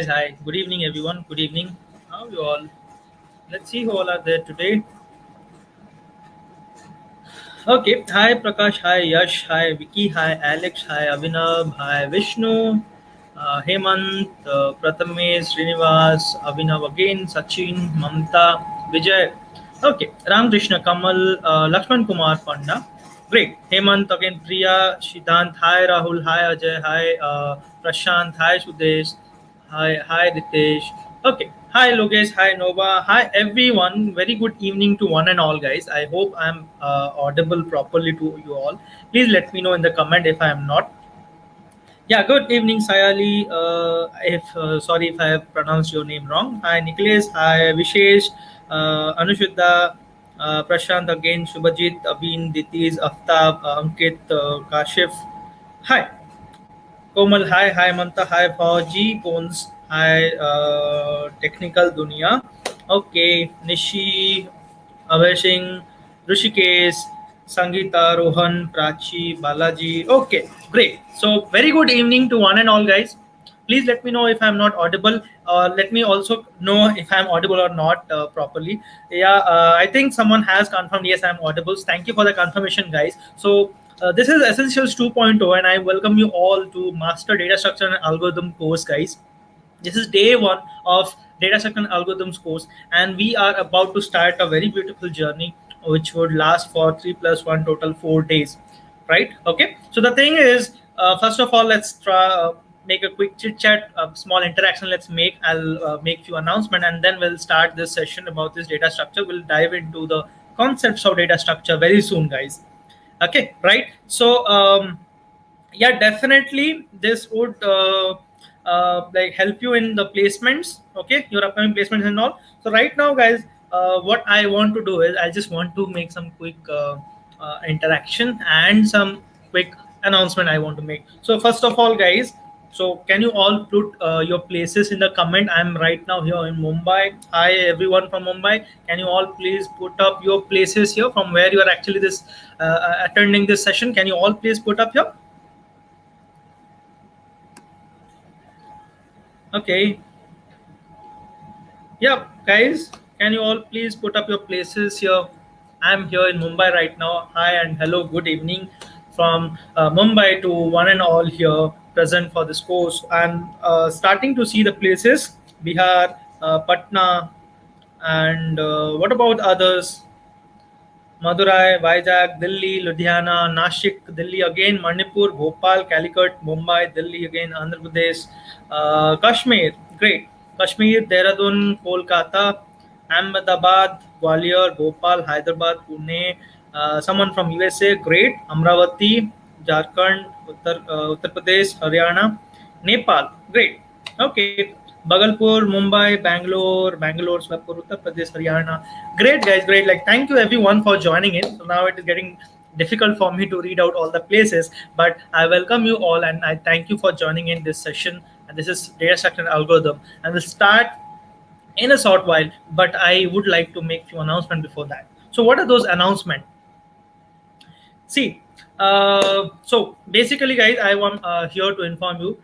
guys. Hi. Good evening, everyone. Good evening. How are you all? Let's see who all are there today. Okay. Hi, Prakash. Hi, Yash. Hi, Vicky. Hi, Alex. Hi, Abhinav. Hi, Vishnu. Hemant, Prathamesh, Srinivas, Abhinav again, Sachin, Mamta, Vijay. Okay. Ramakrishna, Kamal, Lakshman Kumar Panda. Great. Hemant again, Priya, Shidant. Hi, Rahul. Hi, Ajay. Hi, Prashant. Hi, Sudesh. Hi, Ritesh. Okay. Hi, Logesh. Hi, Nova. Hi, everyone. Very good evening to one and all, guys. I hope I'm audible properly to you all. Please let me know in the comment if I am not. Yeah, good evening, Sayali. If sorry if I have pronounced your name wrong. Hi, Nicholas. Hi, Vishesh, Anushudha, Prashant again, Shubhajit, Abhin, Ditiz, Aftab, Ankit, Kashif. Hi, Komal. Hi, hi, Manta. Hi, Fauji, Bones. Hi, Technical Dunia. Okay, Nishi, Abhay Singh, Rishikesh, Sangeeta, Rohan, Prachi, Balaji. Okay, great. So, very good evening to one and all, guys. Please let me know if I'm not audible. Let me also know if I'm audible or not properly. Yeah, I think someone has confirmed yes, I'm audible. Thank you for the confirmation, guys. So, this is Essentials 2.0, and I welcome you all to Master Data Structure and Algorithm course, guys. This is day one of Data Structure and Algorithms course, and we are about to start a very beautiful journey which would last for 3 plus 1 total 4 days. Right? Okay. So the thing is, first of all, let's try make a quick chit chat, a small interaction. Let's make. I'll make few announcement, and then we'll start this session about this data structure. We'll dive into the concepts of data structure very soon, guys. Okay, right? So yeah, definitely this would like help you in the placements, okay, your upcoming placements and all. So right now, guys, what I want to do is I just want to make some quick interaction and some quick announcement I want to make. So first of all, guys, so can you all put your places in the comment? I'm right now here in Mumbai. Hi everyone from Mumbai. Can you all please put up your places here from where you are actually this attending this session? Can you all please put up here? Okay. Yeah, guys, can you all please put up your places here? I'm here in Mumbai right now. Hi and hello, good evening from Mumbai to one and all here present for this course. I'm starting to see the places Bihar, Patna, and what about others? Madurai, Vizag, Delhi, Ludhiana, Nashik, Delhi again, Manipur, Bhopal, Calicut, Mumbai, Delhi again, Andhra Pradesh, Kashmir, great. Kashmir, Dehradun, Kolkata, Ahmedabad, Gwalior, Bhopal, Hyderabad, Pune, someone from USA, great. Amravati, Jharkhand, Uttar Pradesh, Haryana, Nepal, great. Okay. Bhagalpur, Mumbai, Bangalore, Swapur, Uttar Pradesh, Haryana. Great, guys, great. Like, thank you everyone for joining in. So now it is getting difficult for me to read out all the places, but I welcome you all and I thank you for joining in this session. And this is Data Structure and Algorithm. And we'll start in a short while, but I would like to make few announcements before that. So, what are those announcements? See, so basically, guys, I want here to inform you.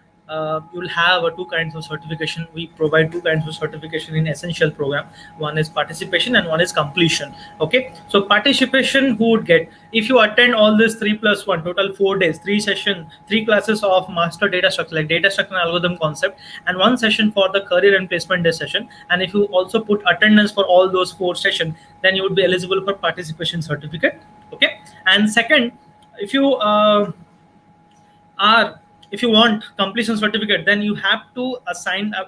You'll have two kinds of certification. We provide two kinds of certification in essential program. One is participation and one is completion. Okay, so participation, who would get if you attend all this 3+1 total 4 days, 3 session, 3 classes of master data structure like data structure and algorithm concept, and 1 session for the career and placement day session. And if you also put attendance for all those 4 sessions, then you would be eligible for participation certificate. Okay, and second, if you are if you want completion certificate, then you have to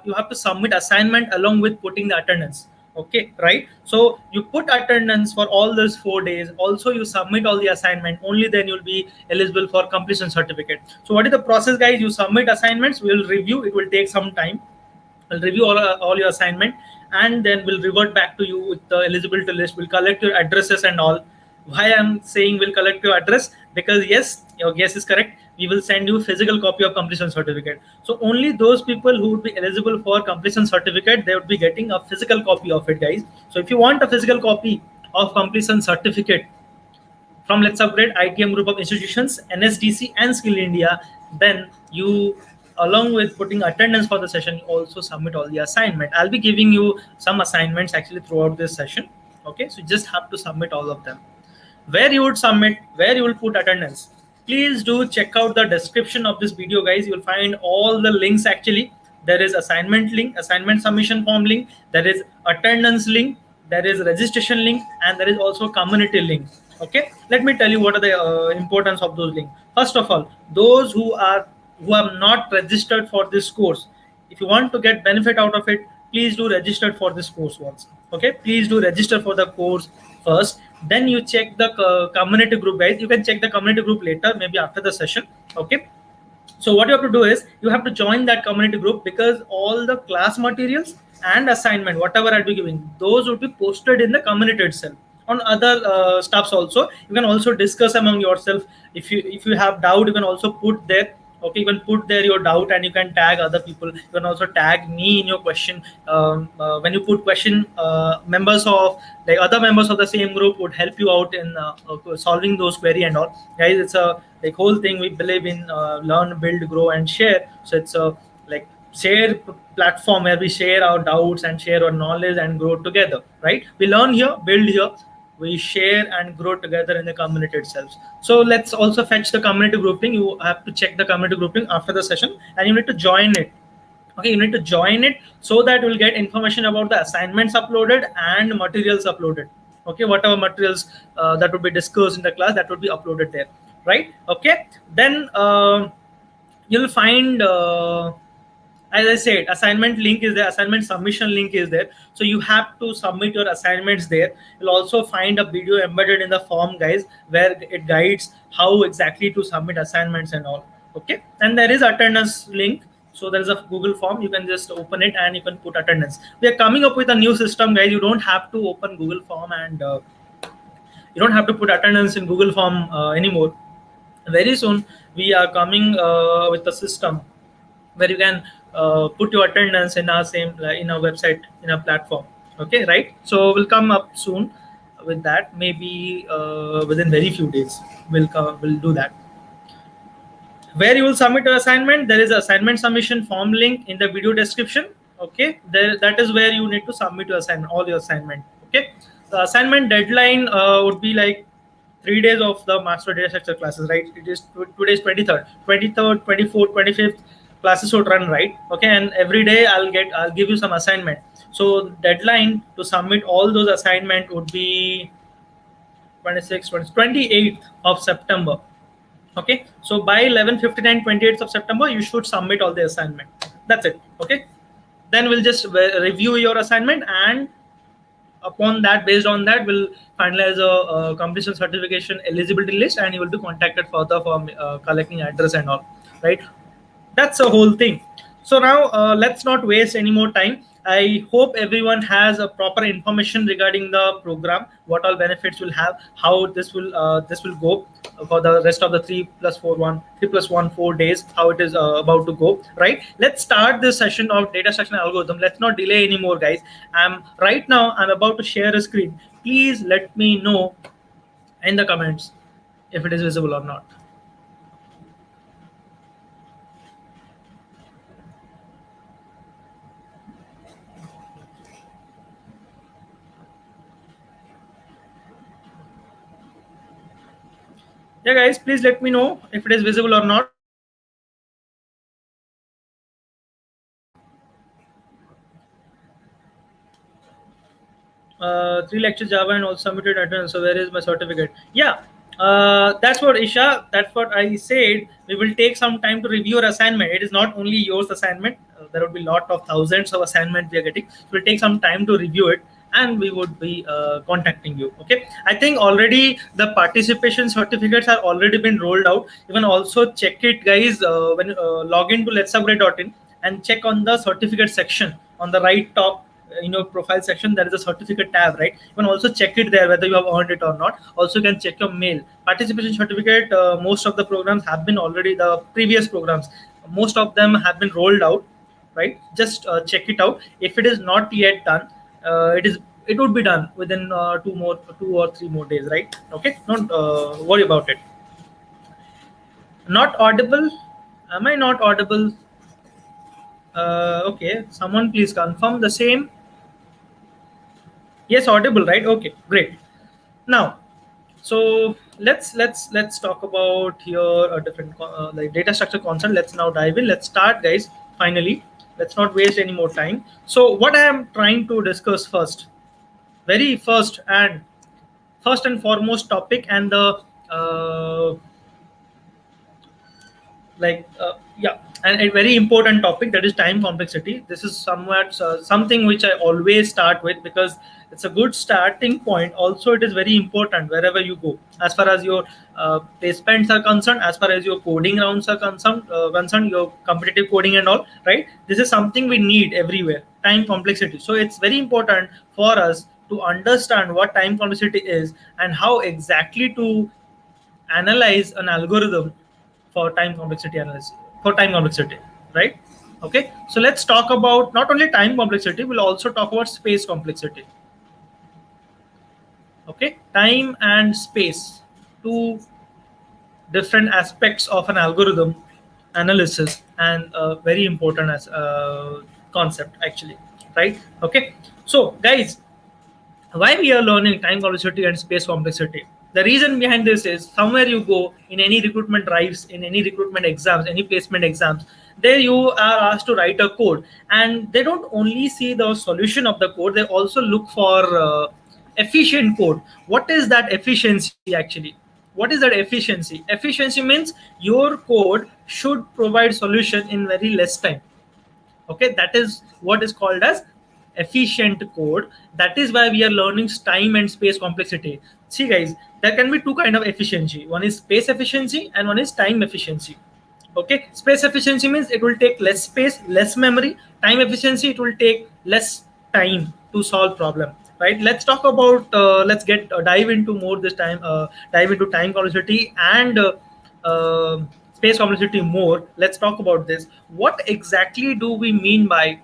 you have to submit assignment along with putting the attendance. Okay, right? So you put attendance for all those 4 days, also you submit all the assignment, only then you'll be eligible for completion certificate. So what is the process, guys? You submit assignments, we'll review, it will take some time. We'll review all your assignment, and then we'll revert back to you with the eligibility list. We'll collect your addresses and all. Why I'm saying we'll collect your address? Because yes, your guess is correct. We will send you physical copy of completion certificate. So only those people who would be eligible for completion certificate, they would be getting a physical copy of it, guys. So if you want a physical copy of completion certificate from LetsUpgrade ITM group of institutions, NSDC and Skill India, then you along with putting attendance for the session, you also submit all the assignment. I'll be giving you some assignments actually throughout this session. Okay, so you just have to submit all of them. Where you would submit, where you will put attendance, please do check out the description of this video, guys. You will find all the links. Actually, there is assignment link, assignment submission form link, there is attendance link, there is registration link, and there is also community link. Okay, let me tell you what are the importance of those links. First of all, those who are not registered for this course, if you want to get benefit out of it, please do register for this course once. Okay, please do register for the course first, then you check the community group, guys. You can check the community group later, maybe after the session. Okay, so what you have to do is you have to join that community group, because all the class materials and assignment whatever I'll be giving, those will be posted in the community itself. On other stuffs also, you can also discuss among yourself. If you have doubt, you can also put there. Okay, you can put there your doubt and you can tag other people. You can also tag me in your question. When you put question, members of like other members of the same group would help you out in solving those query and all, guys. It's a like whole thing we believe in, learn, build, grow, and share. So it's a like share platform where we share our doubts and share our knowledge and grow together, right? We learn here, build here, we share and grow together in the community itself. So let's also fetch the community grouping. You have to check the community grouping after the session and you need to join it. Okay, you need to join it so that you'll get information about the assignments uploaded and materials uploaded. Okay, whatever materials that would be discussed in the class, that would be uploaded there, right? Okay, then you'll find as I said, assignment link is there, assignment submission link is there. So you have to submit your assignments there. You'll also find a video embedded in the form, guys, where it guides how exactly to submit assignments and all. Okay, and there is attendance link. So there is a Google form. You can just open it and you can put attendance. We are coming up with a new system, guys. You don't have to open Google form and you don't have to put attendance in Google form anymore. Very soon we are coming with a system where you can put your attendance in our same in our website, in our platform. Okay, right? So we'll come up soon with that. Maybe within very few days we'll do that. Where you will submit your assignment, there is an assignment submission form link in the video description. Okay, that is where you need to submit your assignment, all your assignment. Okay, the assignment deadline would be like 3 days of the master data structure classes, right? It is today's 23rd, 24th, 25th classes would run, right? Okay, and every day I'll give you some assignment. So deadline to submit all those assignment would be 28th of September. Okay, so by 11:59, 28th of September, you should submit all the assignment. That's it. Okay, then we'll just review your assignment, and upon that, based on that, we'll finalize a completion certification eligibility list, and you will be contacted further for collecting address and all, right? That's the whole thing. So now let's not waste any more time. I hope everyone has a proper information regarding the program, what all benefits will have, how this will go for the rest of the 3+1 4 days, how it is about to go, right? Let's start this session of data structure algorithm. Let's not delay anymore, guys. Right now I'm about to share a screen. Please let me know in the comments if it is visible or not. Yeah, guys, please let me know if it is visible or not. Three lectures Java and also submitted attendance. So where is my certificate? Yeah, that's what Isha. That's what I said. We will take some time to review your assignment. It is not only yours assignment. There will be lot of thousands of assignments we are getting. So we'll take some time to review it, and we would be contacting you. Okay, I think already the participation certificates have already been rolled out. You can also check it, guys, when log into LetsUpgrade.in and check on the certificate section on the right top. In your profile section, there is a certificate tab, right? You can also check it there whether you have earned it or not. Also, you can check your mail participation certificate. Most of the programs have been already, the previous programs, most of them have been rolled out, right? Just check it out. If it is not yet done, it would be done within 2 or 3 more days, right? Okay, don't worry about it. Not audible? Am I not audible? Okay, someone please confirm the same. Yes, audible, right? Okay, great. Now, so let's talk about here a different like data structure concept. Let's now dive in. Let's start, guys. Finally, let's not waste any more time. So, what I am trying to discuss first, very first and foremost topic, and the yeah, and a very important topic, that is time complexity. This is somewhat something which I always start with, because it's a good starting point. Also, it is very important wherever you go, as far as your placements are concerned, as far as your coding rounds are concerned, your competitive coding and all, right? This is something we need everywhere, time complexity. So it's very important for us to understand what time complexity is, and how exactly to analyze an algorithm for time complexity analysis, for time complexity, right? Okay, so let's talk about not only time complexity, we'll also talk about space complexity. Okay, time and space, two different aspects of an algorithm analysis, and very important as concept actually, right? Okay, so guys, why we are learning time complexity and space complexity? The reason behind this is, somewhere you go in any recruitment drives, in any recruitment exams, any placement exams, there you are asked to write a code, and they don't only see the solution of the code, they also look for efficient code. What is that efficiency actually? What is that efficiency? Efficiency means your code should provide solution in very less time. Okay, that is what is called as efficient code. That is why we are learning time and space complexity. See guys, there can be two kind of efficiency. One is space efficiency and one is time efficiency. Okay, space efficiency means it will take less space, less memory. Time efficiency, it will take less time to solve problem, right? Let's talk about let's get dive into more this time, dive into time complexity and uh, space complexity more. Let's talk about this. What exactly do we mean by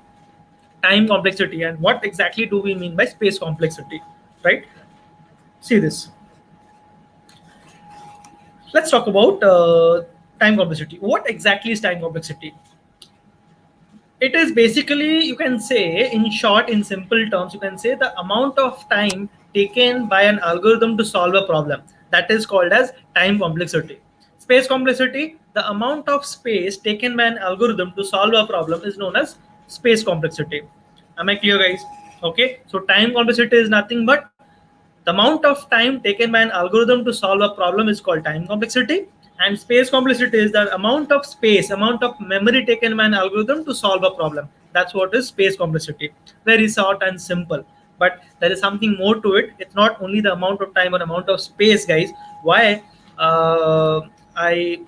time complexity, and what exactly do we mean by space complexity, right? See this. Let's talk about time complexity. What exactly is time complexity? It is basically, you can say, in short, in simple terms, you can say the amount of time taken by an algorithm to solve a problem. That is called as time complexity. Space complexity, the amount of space taken by an algorithm to solve a problem, is known as space complexity. Am I clear, guys? Okay, so time complexity is nothing but the amount of time taken by an algorithm to solve a problem is called time complexity, and space complexity is the amount of space, amount of memory taken by an algorithm to solve a problem. That's what is space complexity. Very short and simple. But there is something more to it. It's not only the amount of time or amount of space, guys. Why I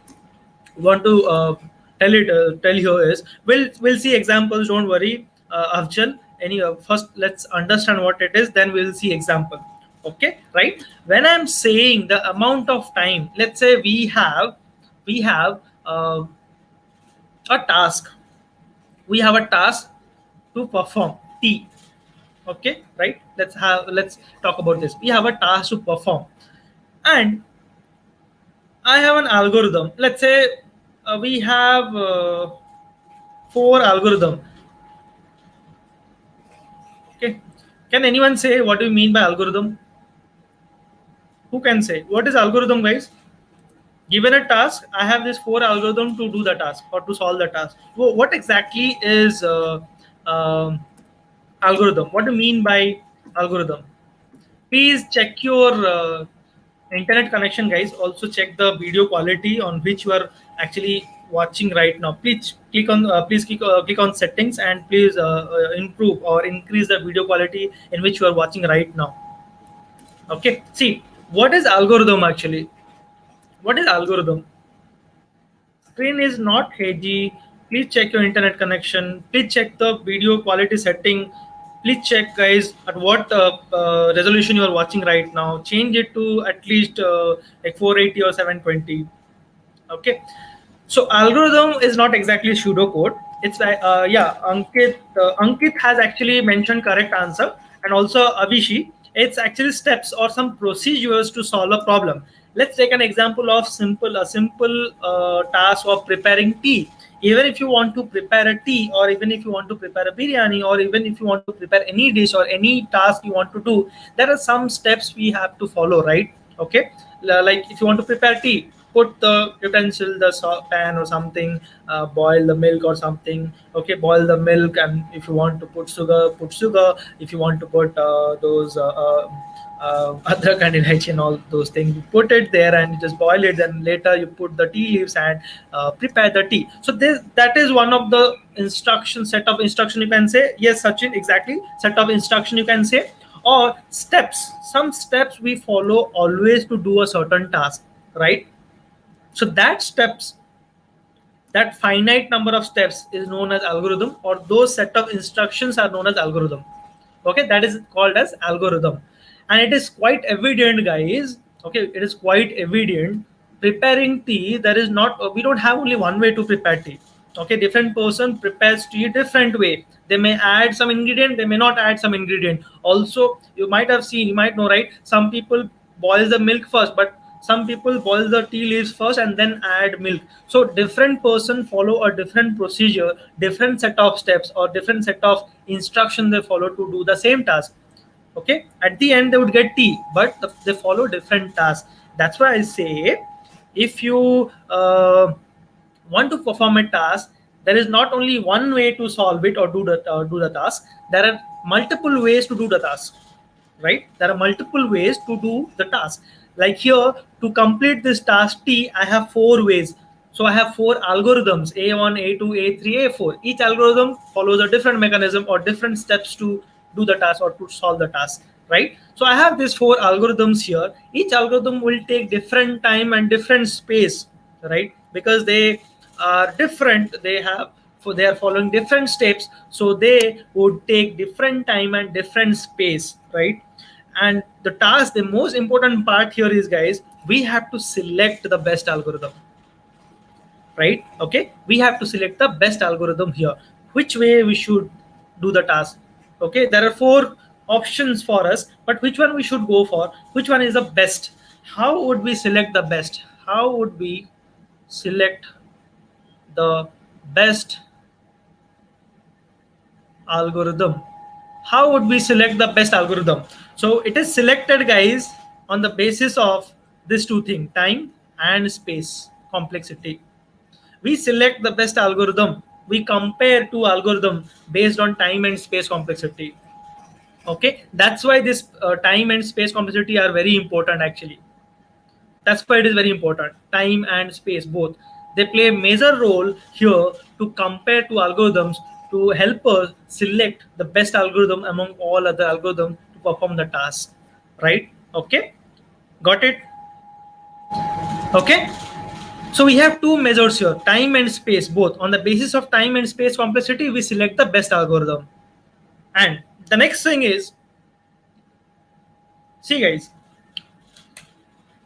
want to tell here is, we'll see examples. Don't worry, Afjal. First, let's understand what it is. Then we'll see example. Okay, right? When I'm saying the amount of time, let's say we have a task. We have a task to perform T. Okay, right? Let's talk about this. We have a task to perform, and I have an algorithm. Let's say we have four algorithm. Okay. Can anyone say what do you mean by algorithm? Who can say what is algorithm, guys? Given a task, I have this four algorithm to do the task or to solve the task. What exactly is algorithm? What do you mean by algorithm? Please check your internet connection, guys. Also check the video quality on which you are actually watching right now. Please click on settings, and please improve or increase the video quality in which you are watching right now. Okay, see, what is algorithm actually? What is algorithm? Screen is not hazy. Please check your internet connection. Please check the video quality setting. Please check, guys, at what resolution you are watching right now. Change it to at least like 480 or 720. Okay, so algorithm is not exactly pseudocode. It's yeah, Ankit has actually mentioned correct answer, and also Avishi. It's actually steps or some procedures to solve a problem. Let's take an example of a simple task of preparing tea. Even if you want to prepare a tea, or even if you want to prepare a biryani, or even if you want to prepare any dish or any task you want to do, there are some steps we have to follow, right? Okay. Like if you want to prepare tea, put the utensil, the pan or something, boil the milk or something. Okay, boil the milk, and if you want to put sugar, put sugar. If you want to put those other kind of and all those things, you put it there and you just boil it. Then later you put the tea leaves and prepare the tea. So this, that is one of the instruction, set of instruction you can say. Yes, Sachin, exactly, set of instruction you can say. Or steps, some steps we follow always to do a certain task, right? So that steps, that finite number of steps is known as algorithm, or those set of instructions are known as algorithm. Okay, that is called as algorithm. And it is quite evident, guys. Okay, it is quite evident. Preparing tea, there is not, we don't have only one way to prepare tea. Okay, different person prepares tea different way. They may add some ingredient, they may not add some ingredient. Also, you might have seen, you might know, right? Some people boil the milk first, but some people boil the tea leaves first and then add milk. So different person follow a different procedure, different set of steps, or different set of instruction they follow to do the same task. Okay, at the end they would get tea, but they follow different tasks. That's why I say, if you want to perform a task, there is not only one way to solve it or do the task. There are multiple ways to do the task, right? There are multiple ways to do the task. Like here, to complete this task T, I have four ways. So I have four algorithms: A1, A2, A3, A4. Each algorithm follows a different mechanism or different steps to do the task or to solve the task, right? So I have these four algorithms here. Each algorithm will take different time and different space, right? Because they are different, they have, for they are following different steps, so they would take different time and different space, right? And the task, the most important part here is, guys, we have to select the best algorithm, right? Okay, we have to select the best algorithm here, which way we should do the task. Okay, there are four options for us, but which one we should go for, which one is the best? How would we select the best? How would we select the best algorithm? How would we select the best algorithm? So it is selected, guys, on the basis of these two things: time and space complexity. We select the best algorithm, we compare two algorithm based on time and space complexity. Okay, that's why this time and space complexity are very important actually. That's why it is very important. Time and space, both, they play a major role here to compare two algorithms, to help us select the best algorithm among all other algorithms to perform the task, right? Okay, got it? Okay, so we have two measures here: time and space. Both, on the basis of time and space complexity, we select the best algorithm. And the next thing is, see, guys,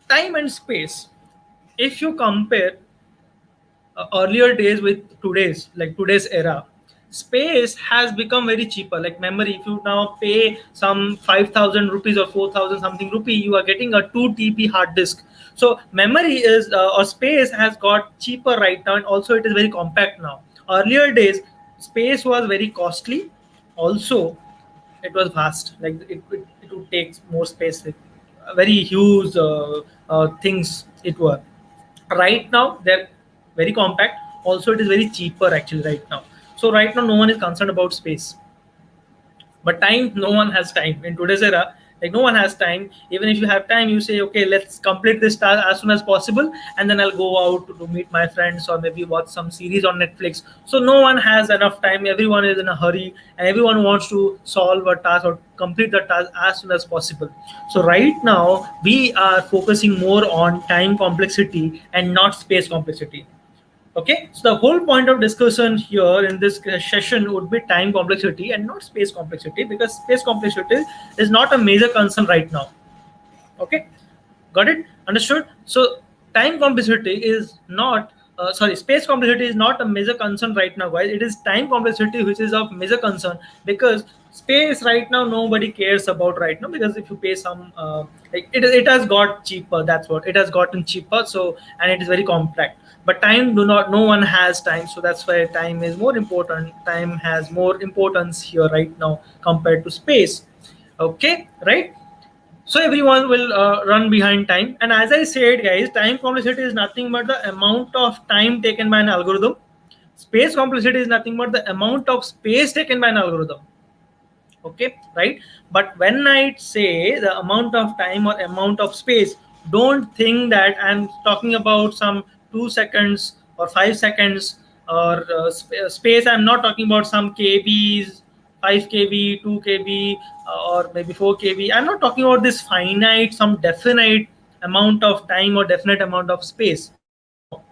time and space, if you compare earlier days with today's, like today's era, space has become very cheaper. Like memory, if you now pay some 5,000 rupees or 4,000 something rupee, you are getting a 2 TB hard disk. So memory is, or space has got cheaper right now, and also it is very compact now. Earlier days, space was very costly, also it was vast, like it would take more space, like very huge things it were. Right now they're very compact, also it is very cheaper actually right now. So right now no one is concerned about space. But time, no one has time in today's era. Like no one has time. Even if you have time, you say, okay, let's complete this task as soon as possible, and then I'll go out to meet my friends or maybe watch some series on Netflix. So no one has enough time. Everyone is in a hurry, and everyone wants to solve a task or complete the task as soon as possible. So right now we are focusing more on time complexity and not space complexity. Okay, so the whole point of discussion here in this session would be time complexity and not space complexity, because space complexity is not a major concern right now. Okay, got it? Understood? So time complexity is not sorry, space complexity is not a major concern right now, guys. It is time complexity which is of major concern, because space right now nobody cares about right now, because if you pay some like it has got cheaper. That's what it has gotten cheaper. So, and it is very compact. But time, do not, no one has time, so that's why time is more important. Time has more importance here right now compared to space. Okay, right? So everyone will run behind time. And as I said, guys, time complexity is nothing but the amount of time taken by an algorithm. Space complexity is nothing but the amount of space taken by an algorithm. Okay, right? But when I say the amount of time or amount of space, don't think that I'm talking about some 2 seconds or 5 seconds or space. I'm not talking about some kbs, 5 kb, 2 kb, or maybe 4 kb. I'm not talking about this finite, some definite amount of time or definite amount of space. No,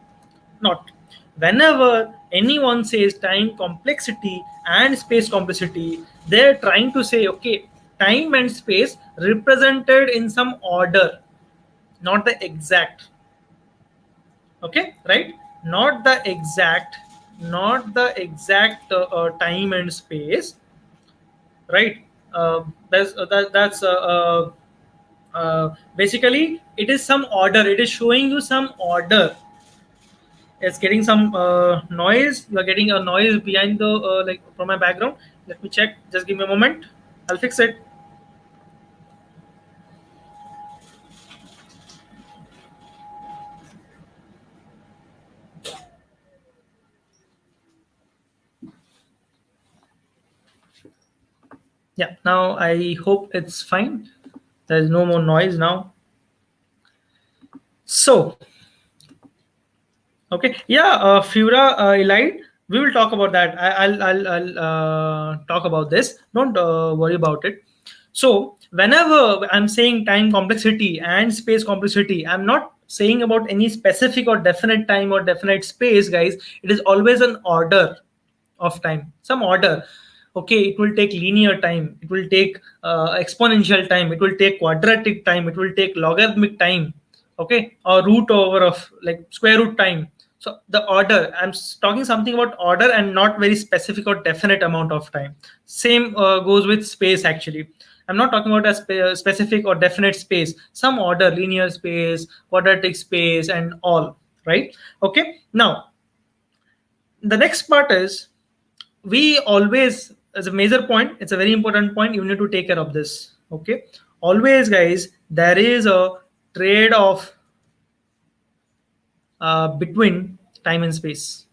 not. Whenever anyone says time complexity and space complexity, they're trying to say, okay, time and space represented in some order, not the exact. Okay, right? Not the exact, not the exact time and space, right? Basically, it is some order. It is showing you some order. It's getting some noise. You are getting a noise behind the like from my background. Let me check. Just give me a moment. I'll fix it. Yeah. Now I hope it's fine. There's no more noise now. So okay. Yeah. Fura Elite. We will talk about that. I'll talk about this. Don't worry about it. So whenever I'm saying time complexity and space complexity, I'm not saying about any specific or definite time or definite space, guys. It is always an order of time, some order. Okay, it will take linear time, it will take exponential time, it will take quadratic time, it will take logarithmic time, okay, or root over of like square root time. So the order, I'm talking something about order and not very specific or definite amount of time. Same goes with space actually. I'm not talking about a specific or definite space, some order, linear space, quadratic space, and all, right? Okay, now the next part is, we always, as a major point, it's a very important point, you need to take care of this. Okay, always, guys, there is a trade-off between time and space.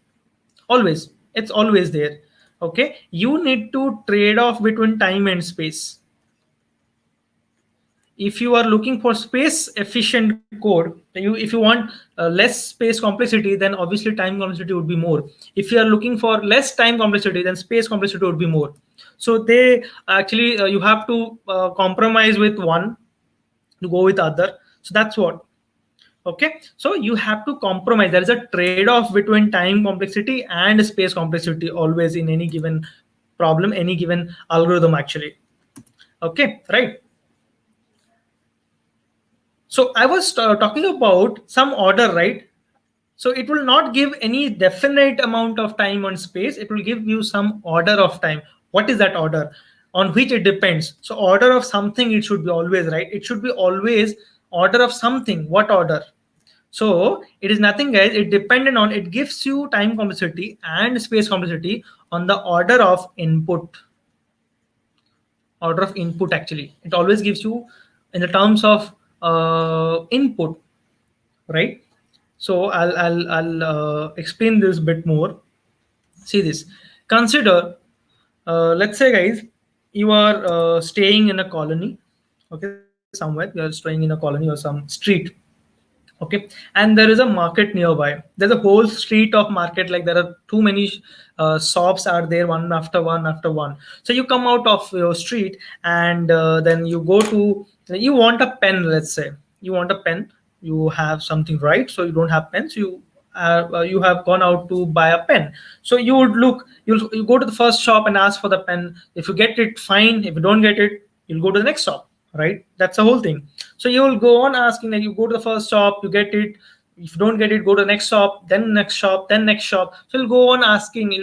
Always, it's always there. Okay, you need to trade off between time and space. If you are looking for space efficient code, if you want less space complexity, then obviously time complexity would be more. If you are looking for less time complexity, then space complexity would be more. So they actually you have to compromise with one to go with other. So that's what. Okay, so you have to compromise. There is a trade-off between time complexity and space complexity always in any given problem, any given algorithm actually. Okay, right? So I was talking about some order, right? So it will not give any definite amount of time on space. It will give you some order of time. What is that order? On which it depends. So order of something, it should be always, right? It should be always order of something. What order? So it is nothing, guys. It dependent on, it gives you time complexity and space complexity on the order of input. Order of input actually. It always gives you in the terms of input, right? So I'll explain this a bit more. See this. Consider, let's say, guys, you are staying in a colony. Okay, somewhere you are staying in a colony or some street. Okay, and there is a market nearby. There's a whole street of market, like there are too many shops are there, one after one after one. So you come out of your street, and then you go to, you want a pen. Let's say you want a pen, you have something, right? So you don't have pens, you have gone out to buy a pen. So you would look, you go to the first shop and ask for the pen. If you get it, fine. If you don't get it, you'll go to the next shop, right? That's the whole thing. So you will go on asking, that you go to the first shop, you get it, if you don't get it, go to the next shop, then next shop, then next shop. So you'll go on asking,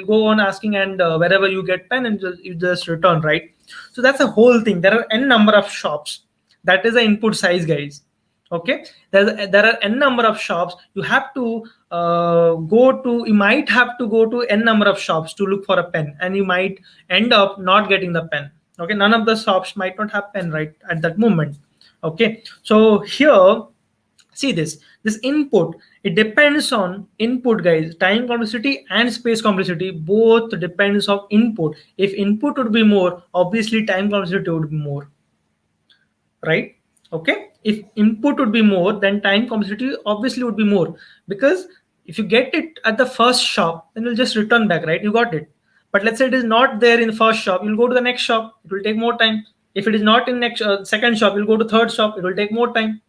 and wherever you get pen, and you just return, right? So that's the whole thing. There are n number of shops. That is the input size, guys. Okay, there are n number of shops. You have to you might have to go to n number of shops to look for a pen, and you might end up not getting the pen. Okay, none of the shops might not have pen right at that moment. Okay, so here, see this input, it depends on input, guys. Time complexity and space complexity both depends on input. If input would be more, obviously time complexity would be more, right? Okay, if input would be more, then time complexity obviously would be more, because if you get it at the first shop, then you'll just return back, right? You got it. But let's say it is not there in the first shop, you'll go to the next shop, it will take more time. If it is not in next second shop, you'll go to third shop, it will take more time,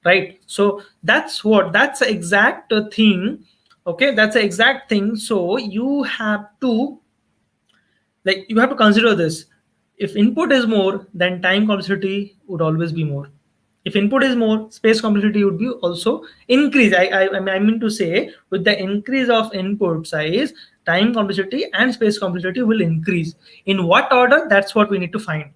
right? So that's the exact thing. Okay, that's the exact thing. So you have to consider this. If input is more, then time complexity would always be more. If input is more, space complexity would be also increase. I mean to say, with the increase of input size, time complexity and space complexity will increase. In what order? That's what we need to find.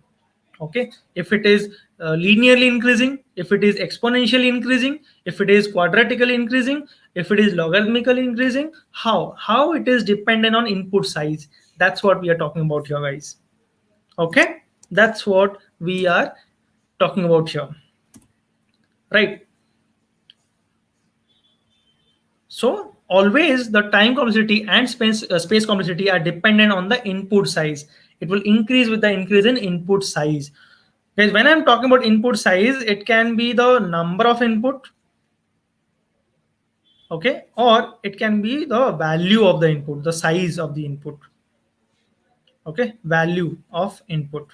Okay, if it is linearly increasing, if it is exponentially increasing, if it is quadratically increasing, if it is logarithmically increasing, how it is dependent on input size. That's what we are talking about here, guys. Okay, that's what we are talking about here, right? So always the time complexity and space complexity are dependent on the input size. It will increase with the increase in input size. Guys, when I'm talking about input size, it can be the number of input, okay, or it can be the value of the input, the size of the input. Okay, value of input.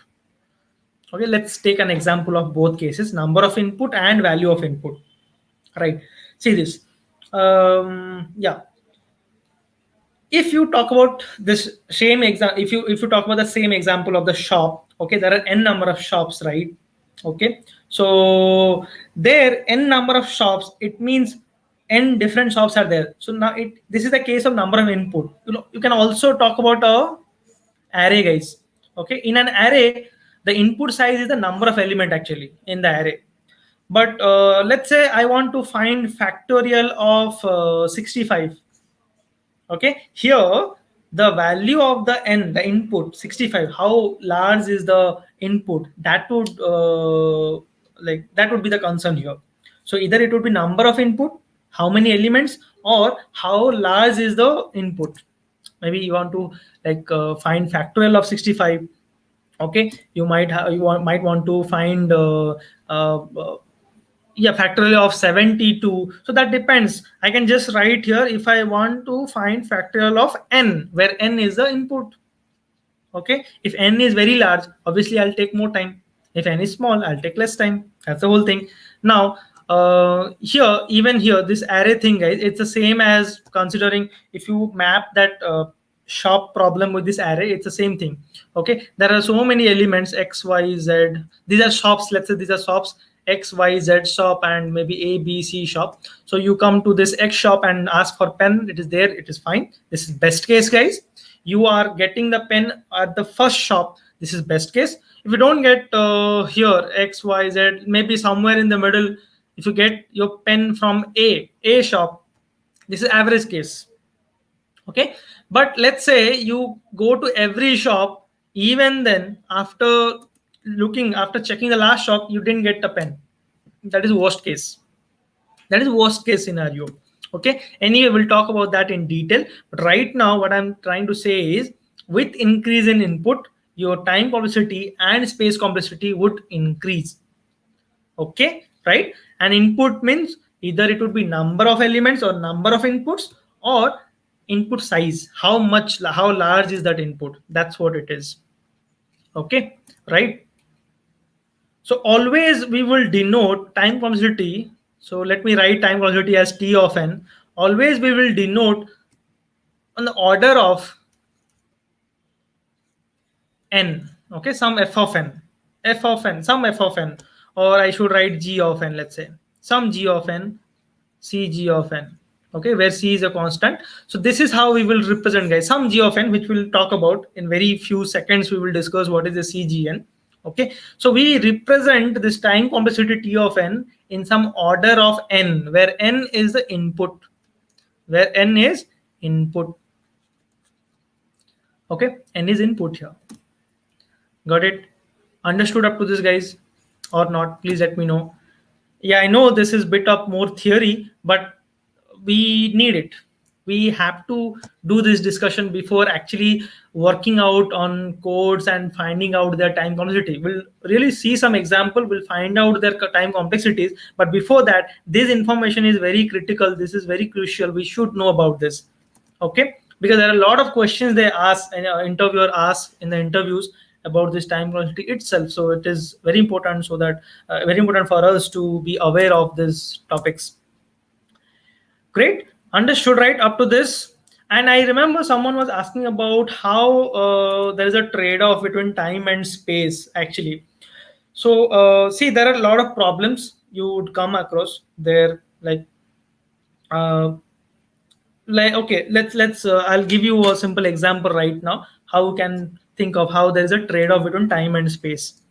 Okay, let's take an example of both cases, number of input and value of input, right? See this. Yeah, if you talk about this same example, if you talk about the same example of the shop, okay, there are n number of shops, right? Okay, so there n number of shops, it means n different shops are there. So now this is the case of number of input. You can also talk about a array, guys. Okay, in an array, the input size is the number of element actually in the array. But let's say I want to find factorial of 65. Okay, here the value of the n, the input 65, how large is the input, that would that would be the concern here. So either it would be number of input, how many elements, or how large is the input. Maybe you want to find factorial of 65. Okay, you might might want to find yeah, factorial of 72. So that depends. I can just write here, if I want to find factorial of n, where n is the input. Okay, if n is very large, obviously I'll take more time. If n is small, I'll take less time. That's the whole thing. Now here, even here, this array thing, guys, it's the same as considering if you map that shop problem with this array, it's the same thing. Okay, there are so many elements, x, y, z. These are shops. Let's say these are shops, x, y, z shop, and maybe a, b, c shop. So you come to this x shop and ask for pen. It is there, it is fine. This is best case, guys. You are getting the pen at the first shop. This is best case. If you don't get here x, y, z, maybe somewhere in the middle, if you get your pen from a shop, this is average case. Okay, but let's say you go to every shop, even then after checking the last shop, you didn't get the pen. That is worst case. That is worst case scenario. Okay, anyway, we'll talk about that in detail. But right now, what I'm trying to say is, with increase in input, your time complexity and space complexity would increase. Okay, right? And input means either it would be number of elements or number of inputs, or input size, how large is that input. That's what it is. Okay, right? So always we will denote time complexity. So let me write time complexity as T of n. Always we will denote on the order of n. Okay, some f of n, some f of n, or I should write g of n. Let's say some g of n Cg of n. Okay, where c is a constant. So this is how we will represent, guys, some g of n, which we'll talk about in very few seconds. We will discuss what is the cgn. Okay, so we represent this time complexity t of n in some order of n, where n is the input, where n is input. Okay, n is input here. Got it? Understood up to this, guys, or not? Please let me know. Yeah, I know this is bit of more theory, but we need it. We have to do this discussion before actually working out on codes and finding out their time complexity. We'll really see some example, we'll find out their time complexities, but before that, this information is very critical. This is very crucial. We should know about this. Okay, because there are a lot of questions they ask and interviewer asks in the interviews about this time complexity itself. So it is very important, so that very important for us to be aware of these topics. Great, understood right up to this. And I remember someone was asking about how there is a trade-off between time and space actually. So see, there are a lot of problems you would come across there, uh, like okay, let's I'll give you a simple example right now, how you can think of how there is a trade-off between time and space.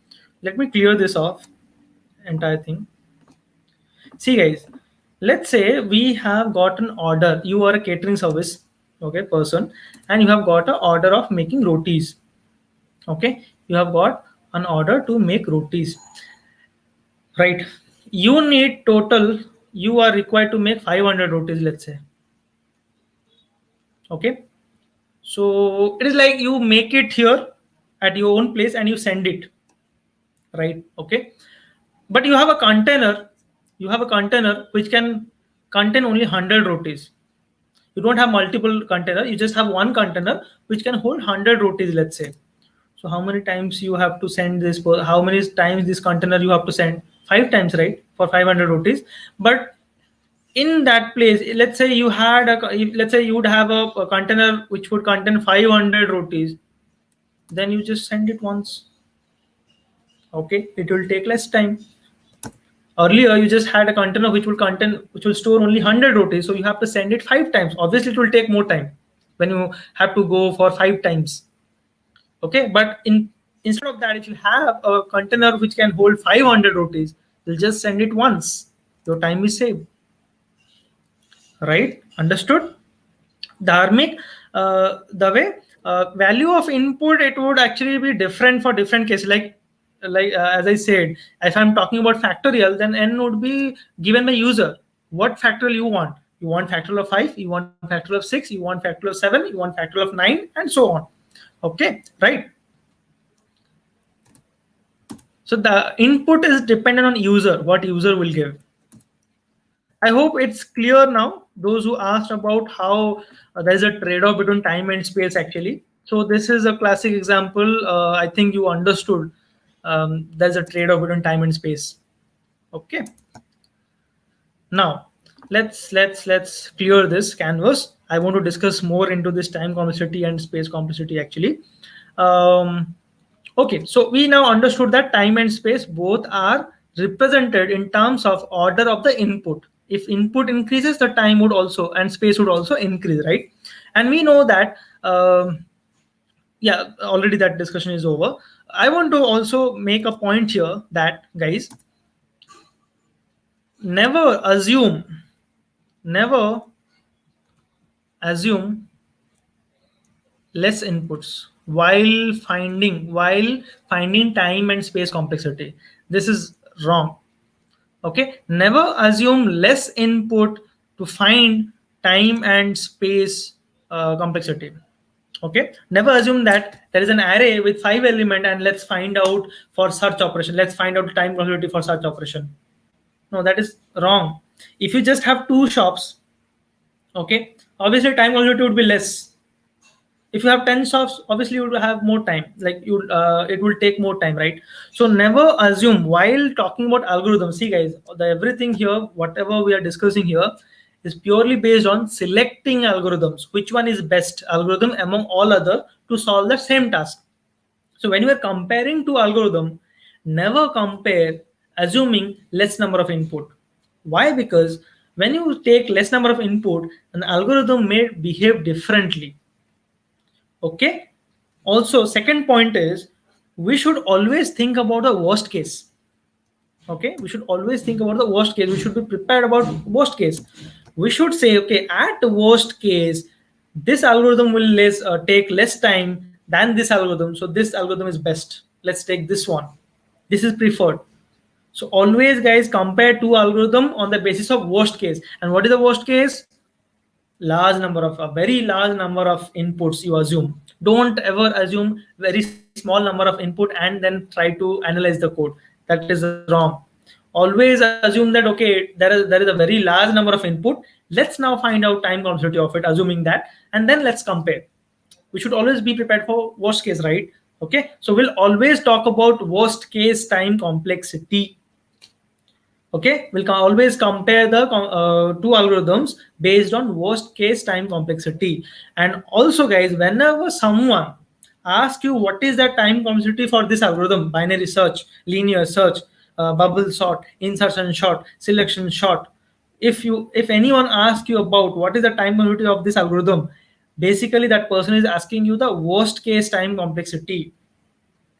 Let me clear this off, entire thing. See, guys, let's say we have got an order. You are a catering service, okay, person, and you have got an order of making rotis. Okay, you have got an order to make rotis, right? You need total, you are required to make 500 rotis, let's say. Okay, so it is like you make it here at your own place and you send it, right? Okay, but you have a container, you have a container which can contain only 100 rotis. You don't have multiple container, you just have one container which can hold 100 rotis, let's say. So how many times you have to send this, how many times this container you have to send? 5 times, right, for 500 rotis. But in that place, let's say you had a, let's say you would have a container which would contain 500 rotis, then you just send it once. Okay, it will take less time. Earlier you just had a container which will contain, which will store only 100 rotis, so you have to send it 5 times. Obviously it will take more time when you have to go for 5 times. Okay, but instead of that, if you have a container which can hold 500 rotis, you'll just send it once. Your time is saved. Right? Understood? Dharmic, the way value of input, it would actually be different for different cases. Like as I said, if I'm talking about factorial, then n would be given by user. What factorial you want? You want factorial of 5, you want factorial of 6, you want factorial of 7, you want factorial of 9, and so on. Okay, right? So the input is dependent on user, what user will give. I hope it's clear now, those who asked about how there's a trade-off between time and space actually. So this is a classic example. I think you understood there's a trade-off between time and space. Okay. Now let's clear this canvas. I want to discuss more into this time complexity and space complexity actually. Okay, so we now understood that time and space both are represented in terms of order of the input. If input increases, the time would also, and space would also increase, right? And we know that, yeah, already that discussion is over. I want to also make a point here that, guys, never assume less inputs while finding time and space complexity. This is wrong. Okay, never assume less input to find time and space complexity. Okay, never assume that there is an array with 5 elements and let's find out for search operation, let's find out time complexity for search operation. No, that is wrong. If you just have 2 shops, okay, obviously time complexity would be less. If you have 10 shops, obviously you will have more time, like you it will take more time, right? So never assume while talking about algorithms. See, guys, everything here, whatever we are discussing here, is purely based on selecting algorithms, which one is best algorithm among all other to solve the same task. So when you are comparing two algorithm, never compare assuming less number of input. Why? Because when you take less number of input, an algorithm may behave differently. Okay. Also, second point is we should always think about the worst case. Okay, we should always think about the worst case. We should be prepared about worst case. We should say, okay, at the worst case, this algorithm will take less time than this algorithm, so this algorithm is best. Let's take this one. This is preferred. So always, guys, compare two algorithm on the basis of worst case. And what is the worst case? A very large number of inputs you assume. Don't ever assume very small number of input and then try to analyze the code. That is wrong. Always assume that, okay, there is a very large number of input. Let's now find out time complexity of it, assuming that, and then let's compare. We should always be prepared for worst case, right? Okay, so we'll always talk about worst case time complexity. Okay, we'll always compare the two algorithms based on worst case time complexity. And also, guys, whenever someone asks you what is the time complexity for this algorithm, binary search, linear search, bubble sort, insertion sort, selection sort, if anyone asks you about what is the time complexity of this algorithm, basically that person is asking you the worst case time complexity.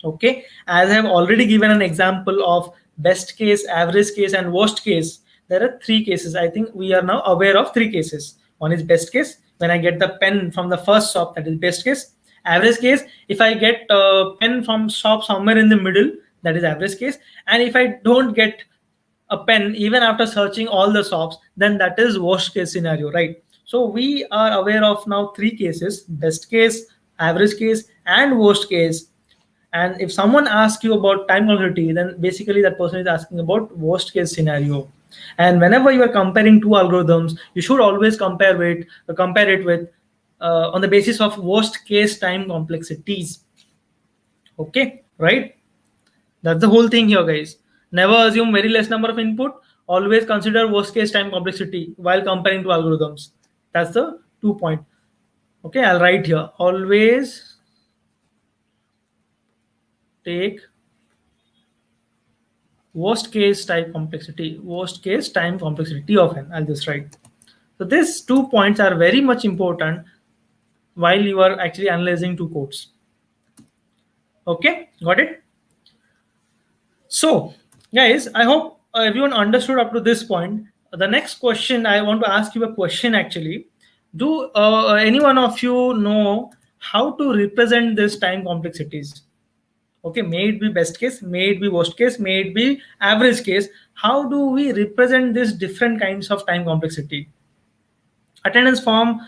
Okay, as I have already given an example of best case, average case, and worst case, there are three cases. I think we are now aware of three cases. One is best case, when I get the pen from the first shop, that is best case. Average case, if I get a pen from shop somewhere in the middle, that is average case. And if I don't get a pen even after searching all the shops, then that is worst case scenario, right? So we are aware of now three cases: best case, average case, and worst case. And if someone asks you about time complexity, then basically that person is asking about worst case scenario. And whenever you are comparing two algorithms, you should always compare it with on the basis of worst case time complexities. Okay, right? That's the whole thing here, guys. Never assume very less number of input. Always consider worst case time complexity while comparing two algorithms. That's the 2 point. Okay, I'll write here. Always take worst case time complexity of n. I'll just write. So these 2 points are very much important while you are actually analyzing two codes. Okay, got it? So guys, I hope everyone understood up to this point. The next question, I want to ask you a question actually. Do any one of you know how to represent this time complexities? Okay, may it be best case, may it be worst case, may it be average case. How do we represent these different kinds of time complexity? Attendance form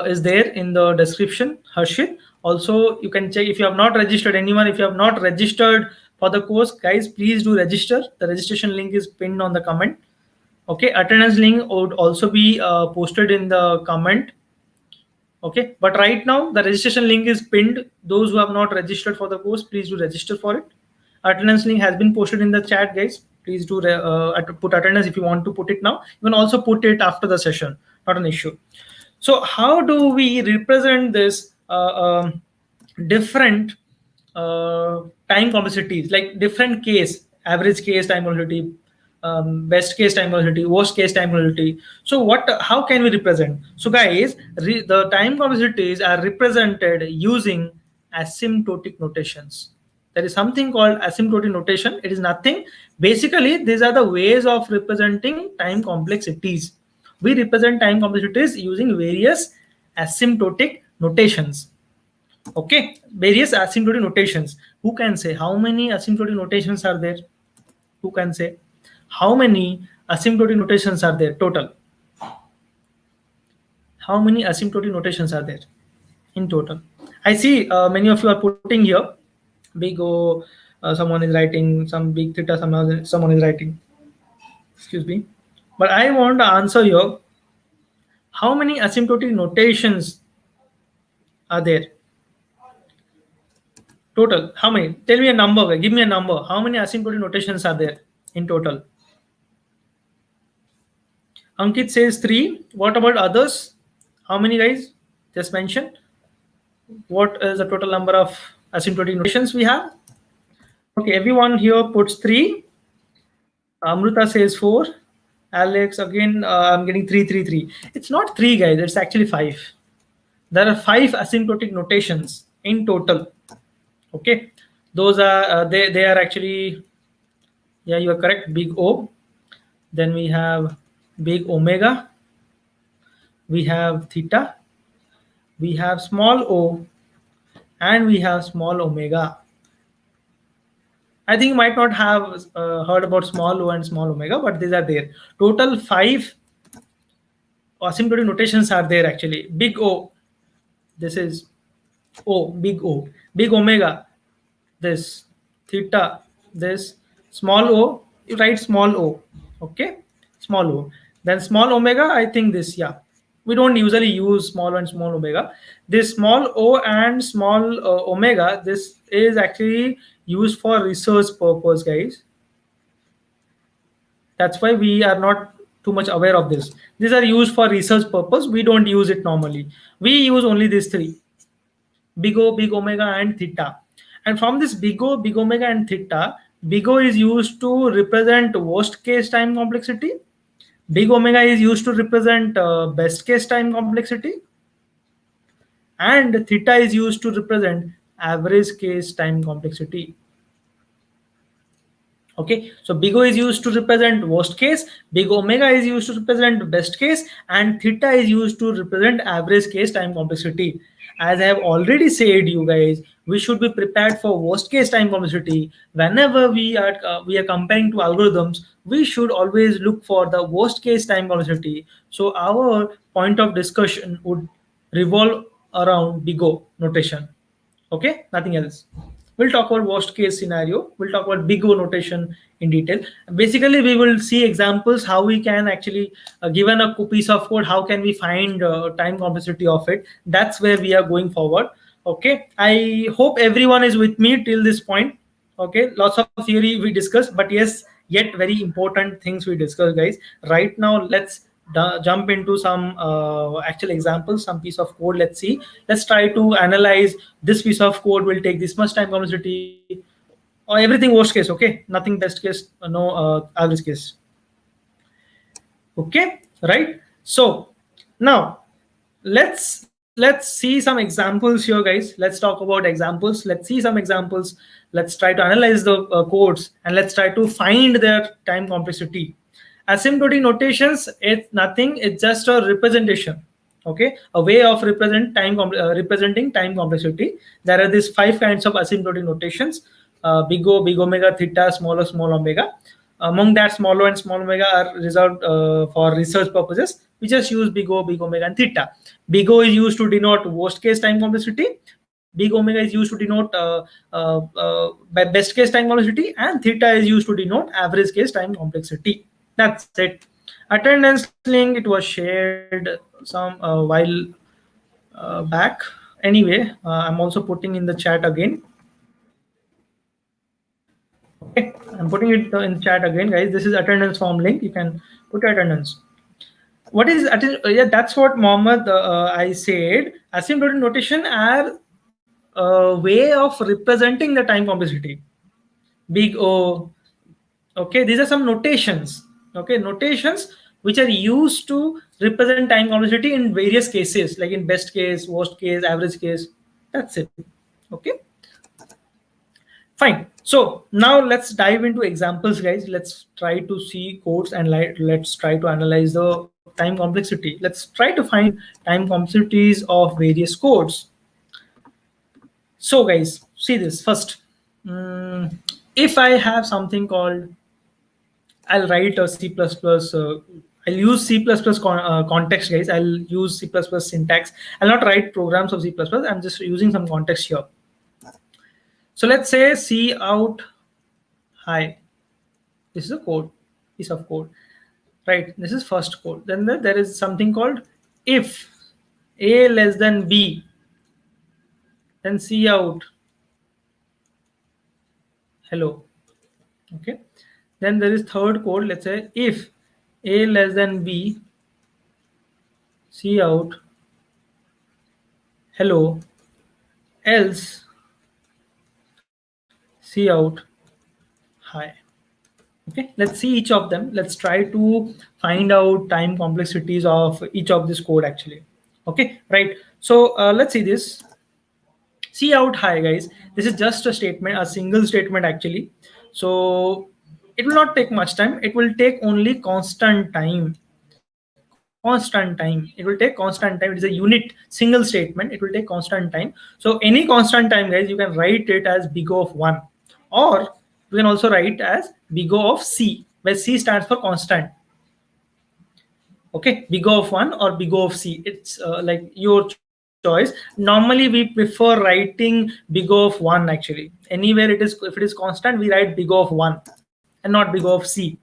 is there in the description, Harshit. Also, you can check if you have not registered. Anyone, if you have not registered for the course, guys, please do register. The registration link is pinned on the comment. Okay, attendance link would also be posted in the comment. Okay, but right now the registration link is pinned. Those who have not registered for the course, please do register for it. Attendance link has been posted in the chat, guys. Please do put attendance if you want to put it now. You can also put it after the session, not an issue. So how do we represent this different time complexities, like different case, average case time complexity, best case time complexity, worst case time complexity? So how can we represent? So guys, the time complexities are represented using asymptotic notations. There is something called asymptotic notation. It is nothing. Basically, these are the ways of representing time complexities. We represent time complexities using various asymptotic notations. Okay, various asymptotic notations. Who can say how many asymptotic notations are there? Who can say how many asymptotic notations are there total? How many asymptotic notations are there in total? I see many of you are putting here big O, someone is writing some big theta, someone is writing, excuse me, but I want to answer here. How many asymptotic notations are there total? How many? Tell me a number. Give me a number. How many asymptotic notations are there in total? Ankit says 3. What about others? How many, guys? Just mention. What is the total number of asymptotic notations we have? Okay, everyone here puts 3. Amruta says 4. Alex, again, I'm getting 333. It's not 3, guys. It's actually 5. There are 5 asymptotic notations in total. Okay. Those are, they are actually, yeah, you are correct. Big O. Then we have big omega. We have theta. We have small o. And we have small omega. I think you might not have heard about small o and small omega, but these are there. Total 5 asymptotic notations are there actually. Big O, this is O, big omega, this theta, this small o, you write small o, okay, small o. Then small omega, I think this, yeah. We don't usually use small and small omega. This small o and small omega, this is actually used for research purpose, guys. That's why we are not too much aware of this. These are used for research purpose. We don't use it normally. We use only these 3: big O, big omega, and theta. And from this big O, big omega, and theta, big O is used to represent worst case time complexity. Big omega is used to represent best case time complexity. And theta is used to represent average case time complexity. Okay, so big O is used to represent worst case, big omega is used to represent best case, and theta is used to represent average case time complexity. As I have already said, you guys, we should be prepared for worst case time complexity. Whenever we are comparing to algorithms, we should always look for the worst case time complexity. So our point of discussion would revolve around big O notation. Okay, nothing else. We'll talk about worst case scenario. We'll talk about big O notation in detail. Basically, we will see examples how we can actually, given a piece of code, how can we find time complexity of it. That's where we are going forward. Okay, I hope everyone is with me till this point. Okay, lots of theory we discussed, but yes, yet very important things we discussed, guys. Right now, let's jump into some actual examples, some piece of code. Let's see. Let's try to analyze this piece of code will take this much time complexity, or everything worst case. Okay, nothing best case, no average case. Okay, right? So now let's see some examples here, guys. Let's talk about examples. Let's see some examples. Let's try to analyze the codes, and let's try to find their time complexity. Asymptotic notations, it's nothing, it's just a representation. Okay, a way of representing time complexity. There are these 5 kinds of asymptotic notations: big O, big omega, theta, small omega. Among that, small o and small omega are reserved for research purposes. We just use big O, big omega, and theta. Big O is used to denote worst case time complexity. Big omega is used to denote best case time complexity, and theta is used to denote average case time complexity. That's it. Attendance link, it was shared some while back. Anyway, I'm also putting in the chat again. Okay, I'm putting it in chat again, guys. This is attendance form link. You can put your attendance. What is yeah, that's what Mohammed I said. Asymptotic notation are a way of representing the time complexity. Big O. Okay, these are some notations. Okay, notations which are used to represent time complexity in various cases, like in best case, worst case, average case. That's it. Okay. Fine. So now let's dive into examples, guys. Let's try to see codes and let's try to analyze the time complexity. Let's try to find time complexities of various codes. So guys, see this first. If I have something called, I'll write a C++, I'll use C++ context, guys. I'll use C++ syntax. I'll not write programs of C++. I'm just using some context here. So let's say C out hi. This is a code, piece of code, right? This is first code. Then there is something called if a less than b, then C out hello. Okay. Then there is third code. Let's say if a less than b, C out hello, else C out hi. Okay, let's see each of them. Let's try to find out time complexities of each of this code actually. Okay, right. So let's see this. See out high, guys. This is just a statement, a single statement actually. So it will not take much time. It will take only constant time. Constant time. It will take constant time. It is a unit single statement. It will take constant time. So any constant time, guys, you can write it as big O of 1, or you can also write as big O of C, where C stands for constant. Okay, big O of 1 or big O of C, it's like your choice. Normally we prefer writing big O of 1 actually. Anywhere it is, if it is constant, we write big O of 1 and not big O of C.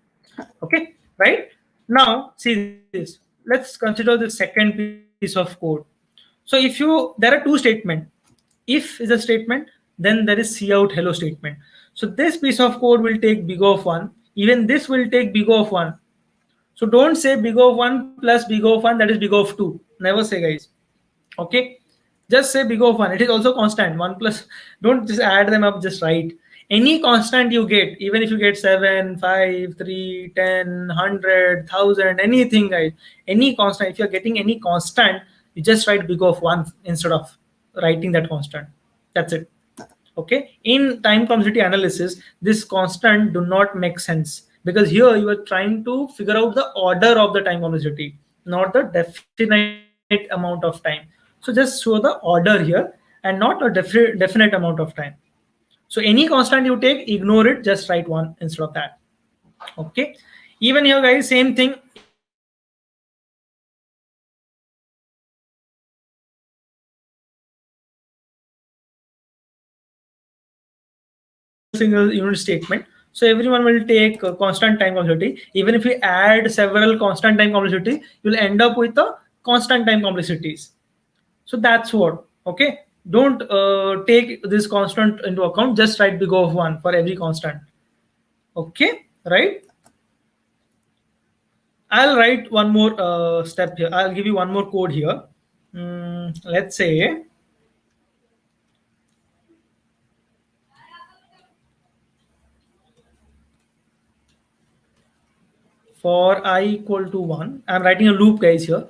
Okay, right? Now see this, let's consider the second piece of code. So if you, there are two statements. If is a statement, then there is C out hello statement. So this piece of code will take big O of 1, even this will take big O of 1. So don't say big O of 1 plus big O of 1, that is big O of 2. Never say, guys. Okay, just say big O of 1. It is also constant. 1 plus, don't just add them up, just write any constant you get, even if you get 7, 5, 3, 10, 100, 1000, anything, guys. Any constant, if you're getting any constant, you just write big O of 1 instead of writing that constant. That's it. Okay, in time complexity analysis, this constant do not make sense, because here you are trying to figure out the order of the time complexity, not the definite amount of time. So just show the order here and not a definite amount of time. So any constant you take, ignore it, just write 1 instead of that. Okay, even here, guys, same thing. If you are getting any constant, just write 1 single unit statement. So everyone will take a constant time complexity. Even if we add several constant time complexity, you'll end up with the constant time complexities. So that's what. Okay, don't take this constant into account. Just write big O of 1 for every constant. Okay, right? I'll write one more step here. I'll give you one more code here. Let's say for I equal to 1, I'm writing a loop, guys, here.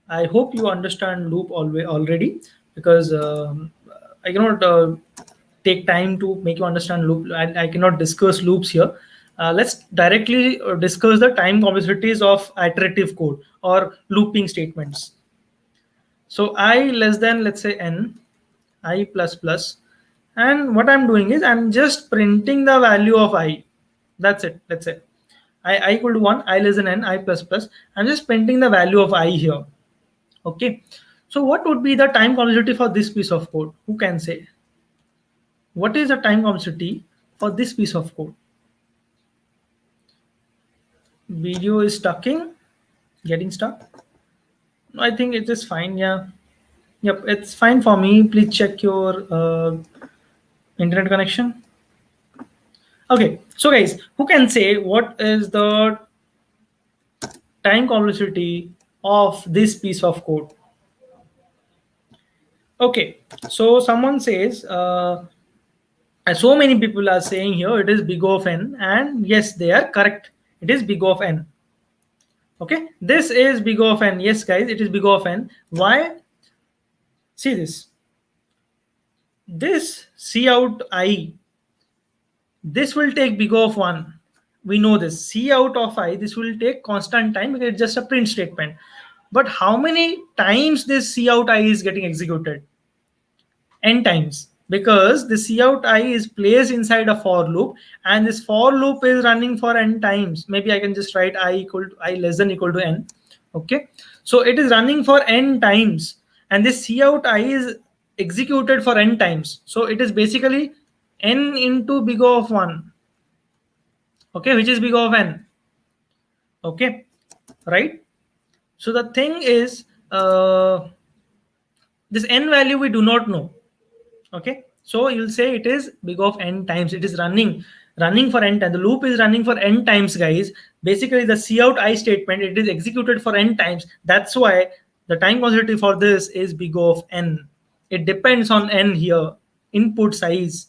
I hope you understand loop already, because I cannot take time to make you understand loop. I cannot discuss loops here. Let's directly discuss the time complexities of iterative code or looping statements. So I less than, let's say, n, I plus plus, and what I'm doing is I'm just printing the value of I. That's it. Let's say I equal to 1, I less than n, I plus plus. I'm just printing the value of I here. Okay, so what would be the time complexity for this piece of code? Who can say? What is the time complexity for this piece of code? Video is getting stuck. I think it is fine. Yeah, yep, it's fine for me. Please check your internet connection. Okay, so guys, who can say what is the time complexity of this piece of code? Okay, so someone says, so many people are saying here it is big O of n, and yes, they are correct. It is big O of n. Okay, this is big O of n. Yes, guys, it is big O of n. Why? See this. This C out I, this will take big O of 1. We know this. C out of I, this will take constant time because it's just a print statement. But how many times this C out I is getting executed? N times, because the C out I is placed inside a for loop, and this for loop is running for n times. Maybe I can just write I less than equal to n. Okay, so it is running for n times, and this C out I is executed for n times. So it is basically n into big O of 1. Okay, which is big O of n. Okay, right? So the thing is, this n value we do not know. Okay, so you'll say it is big of n times. It is running for n times. The loop is running for n times, guys. Basically, the C out I statement, it is executed for n times. That's why the time complexity for this is big O of n. It depends on n here, input size.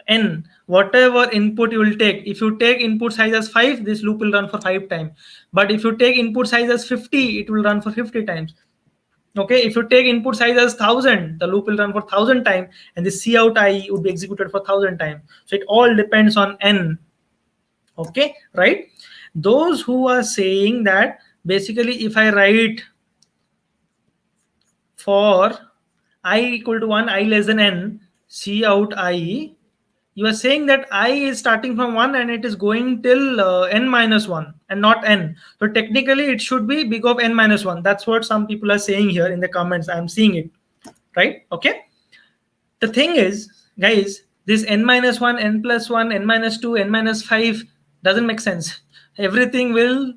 n, whatever input you will take. If you take input size as 5, this loop will run for 5 times. But if you take input size as 50, it will run for 50 times. Okay, if you take input size as 1000, the loop will run for 1000 times, and the cout I would be executed for 1000 times. So it all depends on n. Okay, right? Those who are saying that basically if I write for I equal to 1, I less than n, cout I, you are saying that I is starting from 1 and it is going till n minus 1 and not n. So technically it should be big of n minus 1. That's what some people are saying here in the comments. I'm seeing it, right? Okay. The thing is, guys, this n minus 1, n plus 1, n minus 2, n minus 5 doesn't make sense. Everything will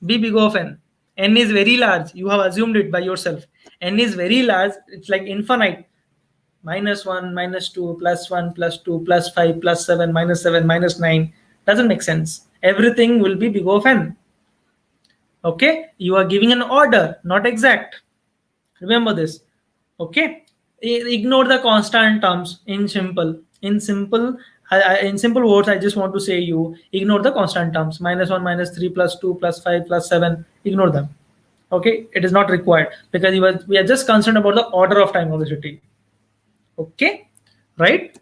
be big of n. N is very large. You have assumed it by yourself. N is very large. It's like infinite. Minus 1, minus 2, plus 1, plus 2, plus 5, plus 7, minus 9. Doesn't make sense. Everything will be big of n. Okay? You are giving an order, not exact. Remember this. Okay? Ignore the constant terms in simple. In simple words, I just want to say you ignore the constant terms. Minus 1, minus 3, plus 2, plus 5, plus 7. Ignore them. Okay? It is not required because we are just concerned about the order of time velocity. Okay, right?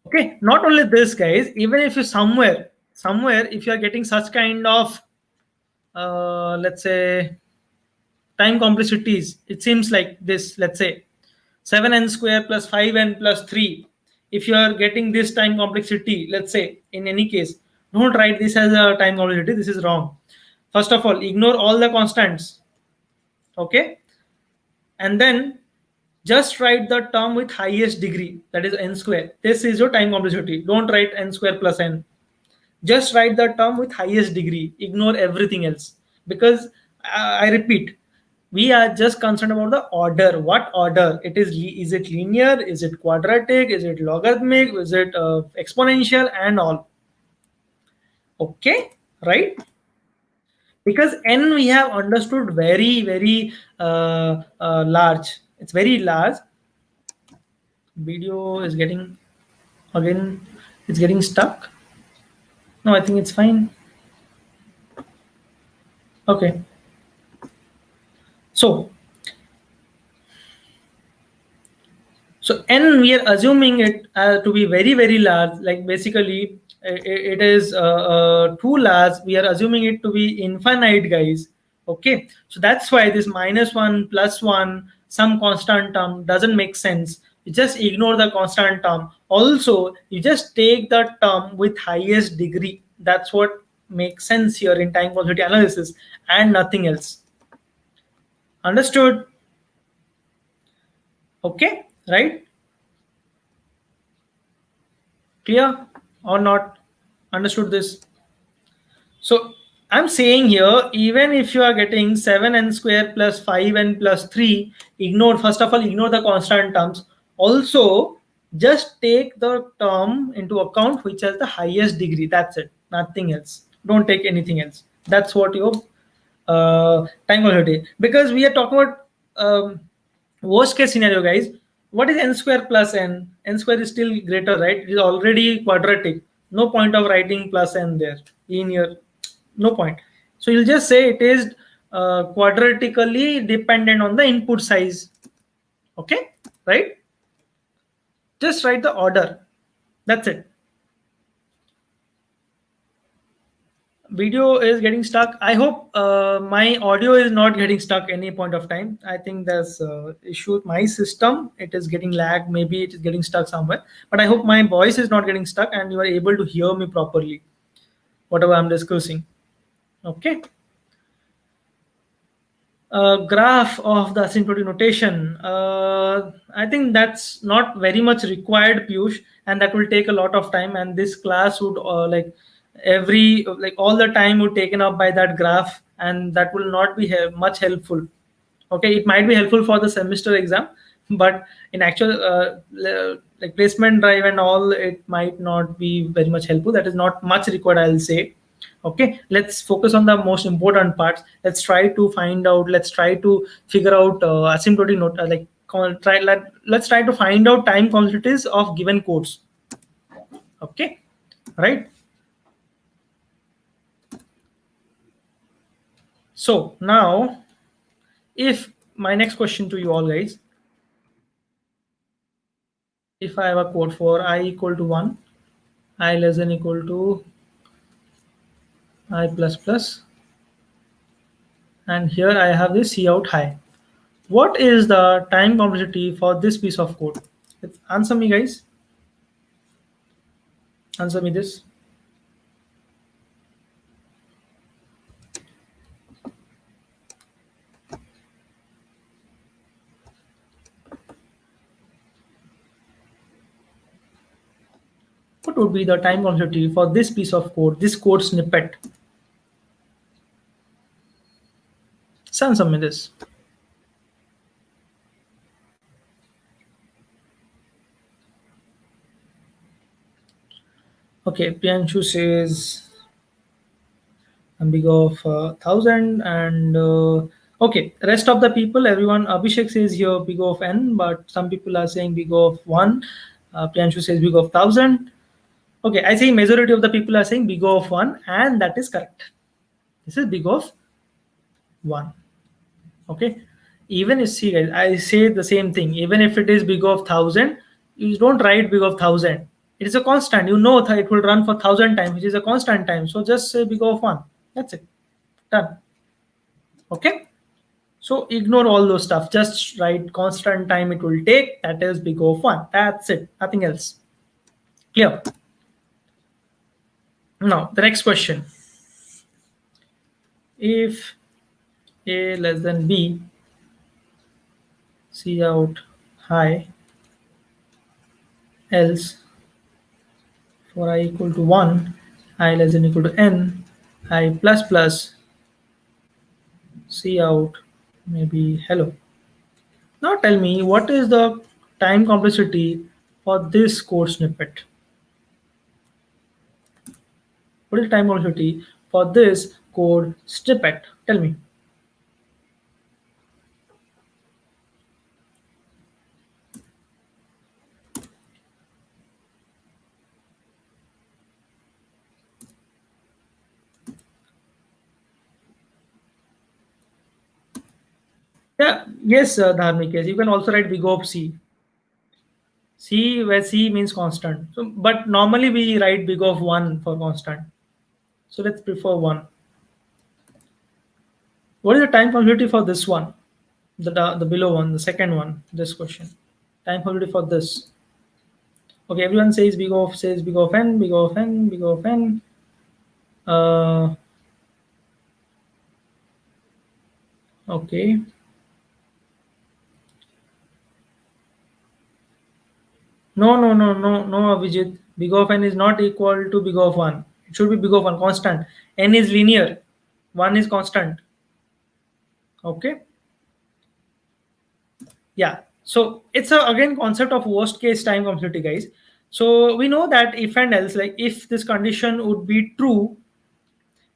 Okay, not only this, guys, even if you somewhere if you are getting such kind of let's say time complexities, it seems like this, let's say 7n square plus 5n plus 3. If you are getting this time complexity, let's say, in any case, don't write this as a time complexity. This is wrong. First of all, ignore all the constants. Okay, and then just write the term with highest degree, that is n square. This is your time complexity. Don't write n square plus n. Just write the term with highest degree. Ignore everything else. Because I repeat, we are just concerned about the order. What order? Is it linear? Is it quadratic? Is it logarithmic? Is it exponential and all? Okay, right? Because n we have understood very large. It's very large. Video is getting, again, it's getting stuck. No, I think it's fine. Okay. So n, we are assuming it to be very large. Like basically it is too large. We are assuming it to be infinite, guys. Okay, so that's why this minus 1 plus 1 some constant term doesn't make sense. You just ignore the constant term. Also, you just take the term with highest degree. That's what makes sense here in time complexity analysis and nothing else. Understood? Okay, right? Clear or not? Understood this? So I'm saying here, even if you are getting 7n square plus 5n plus 3, first of all, ignore the constant terms. Also, just take the term into account which has the highest degree. That's it. Nothing else. Don't take anything else. That's what your time complexity. Because we are talking about worst case scenario, guys. What is n square plus n? N square is still greater, right? It is already quadratic. No point of writing plus n there. Linear, no point. So you'll just say it is quadratically dependent on the input size. Okay, right? Just write the order. That's it. Video is getting stuck. I hope my audio is not getting stuck any point of time. I think there's issue with my system. It is getting lag. Maybe it is getting stuck somewhere. But I hope my voice is not getting stuck and you are able to hear me properly, whatever I'm discussing. Okay. Graph of the asymptotic notation. I think that's not very much required, Piyush, and that will take a lot of time. And this class would all the time would taken up by that graph, and that will not be much helpful. Okay, it might be helpful for the semester exam, but in actual like placement drive and all, it might not be very much helpful. That is not much required, I'll say. Okay, let's focus on the most important parts. Let's try to figure out asymptotic let's try to find out time complexities of given codes. Okay, right? So now, if my next question to you all guys, if I have a code for I equal to 1, I less than equal to I plus plus, and here I have this C out high. What is the time complexity for this piece of code? Answer me, guys. Answer me this. What would be the time complexity for this piece of code, this code snippet? Answer me this. Okay, Pianshu says I'm big of 1,000, and okay, rest of the people, everyone, Abhishek says here big of n, but some people are saying big of 1. Pianshu says big of 1,000. Okay, I say majority of the people are saying big of 1, and that is correct. This is big of 1. Okay, even if, see guys, I say the same thing, even if it is big of 1,000, you don't write big of 1,000. It is a constant, you know that it will run for 1,000 times, which is a constant time, so just say big of 1. That's it, done. Okay, so ignore all those stuff, just write constant time it will take, that is big of 1. That's it, nothing else. Clear? Now the next question, if a less than b, C out high, else for I equal to 1, I less than equal to n, I plus plus, C out maybe hello. Now tell me, what is the time complexity for this code snippet? What is the time complexity for this code snippet? Tell me. Yeah, yes, Dharmik, yes. You can also write big of C. C, where C means constant. So, but normally we write big of 1 for constant. So let's prefer 1. What is the time complexity for this one? The below one, the second one, this question. Time complexity for this. Okay, everyone says big of n, big of n, big of n. Okay. No, Abhijit. Big of n is not equal to big of 1. It should be big of 1, constant. N is linear. 1 is constant. Okay. Yeah. So it's a again concept of worst case time complexity, guys. So we know that if and else, like if this condition would be true,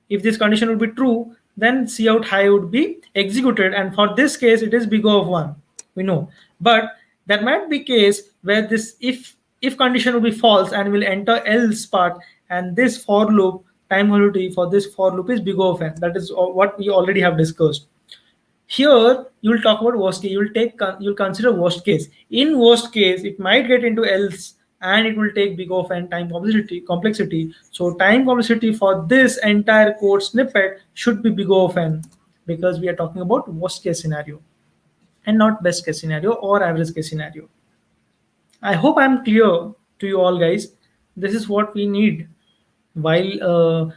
if this condition would be true, then C out high would be executed, and for this case it is big O of 1, we know. But there might be case where this if condition will be false and will enter else part, and this for loop time velocity for this for loop is big O of n. That is what we already have discussed. Here you will talk about worst case, you'll consider worst case. In worst case it might get into else, and it will take big of n time complexity. So time complexity for this entire code snippet should be big of n, because we are talking about worst case scenario and not best case scenario or average case scenario. I hope I'm clear to you all, guys. This is what we need. While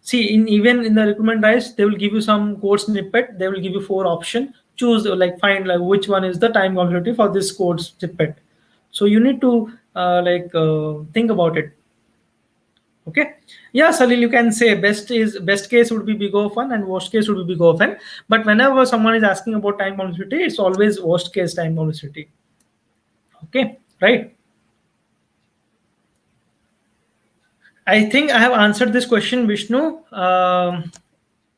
see, even in the recruitment drives, they will give you some code snippet. They will give you 4 options. Choose, like find like which one is the time complexity for this code snippet. So you need to think about it. Okay. Yeah, Salil, you can say best case would be big of 1 and worst case would be big of n. But whenever someone is asking about time complexity, it's always worst case time complexity. Okay, right? I think I have answered this question, Vishnu.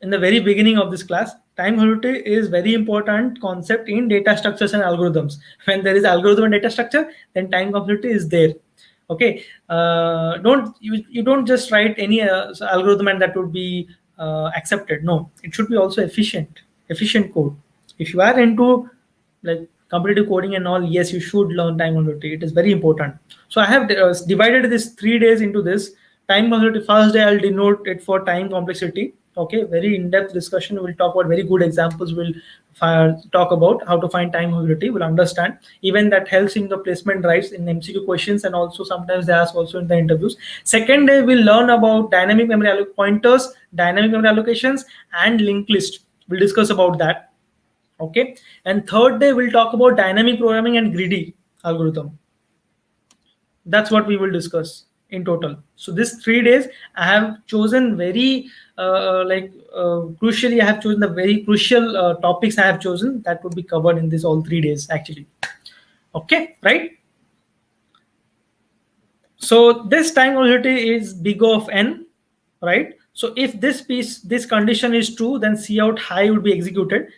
in the very beginning of this class, time complexity is very important concept in data structures and algorithms. When there is algorithm and data structure, then time complexity is there. Okay, you don't just write any algorithm and that would be accepted. No, it should be also efficient code. If you are into like competitive coding and all, yes, you should learn time complexity. It is very important. So I have divided this 3 days into this. Time complexity, first day I'll denote it for time complexity. Okay, very in-depth discussion. We'll talk about very good examples. We'll talk about how to find time complexity. We'll understand. Even that helps in the placement drives in MCQ questions, and also sometimes they ask also in the interviews. Second day we'll learn about dynamic memory pointers, dynamic memory allocations, and linked list. We'll discuss about that. Okay, and third day we'll talk about dynamic programming and greedy algorithm. That's what we will discuss in total. So this 3 days I have chosen very crucially, I have chosen the very crucial topics I have chosen that would be covered in this all 3 days actually. Okay, right? So this time complexity is big O of n, right? So if this condition is true, then C out high would be executed,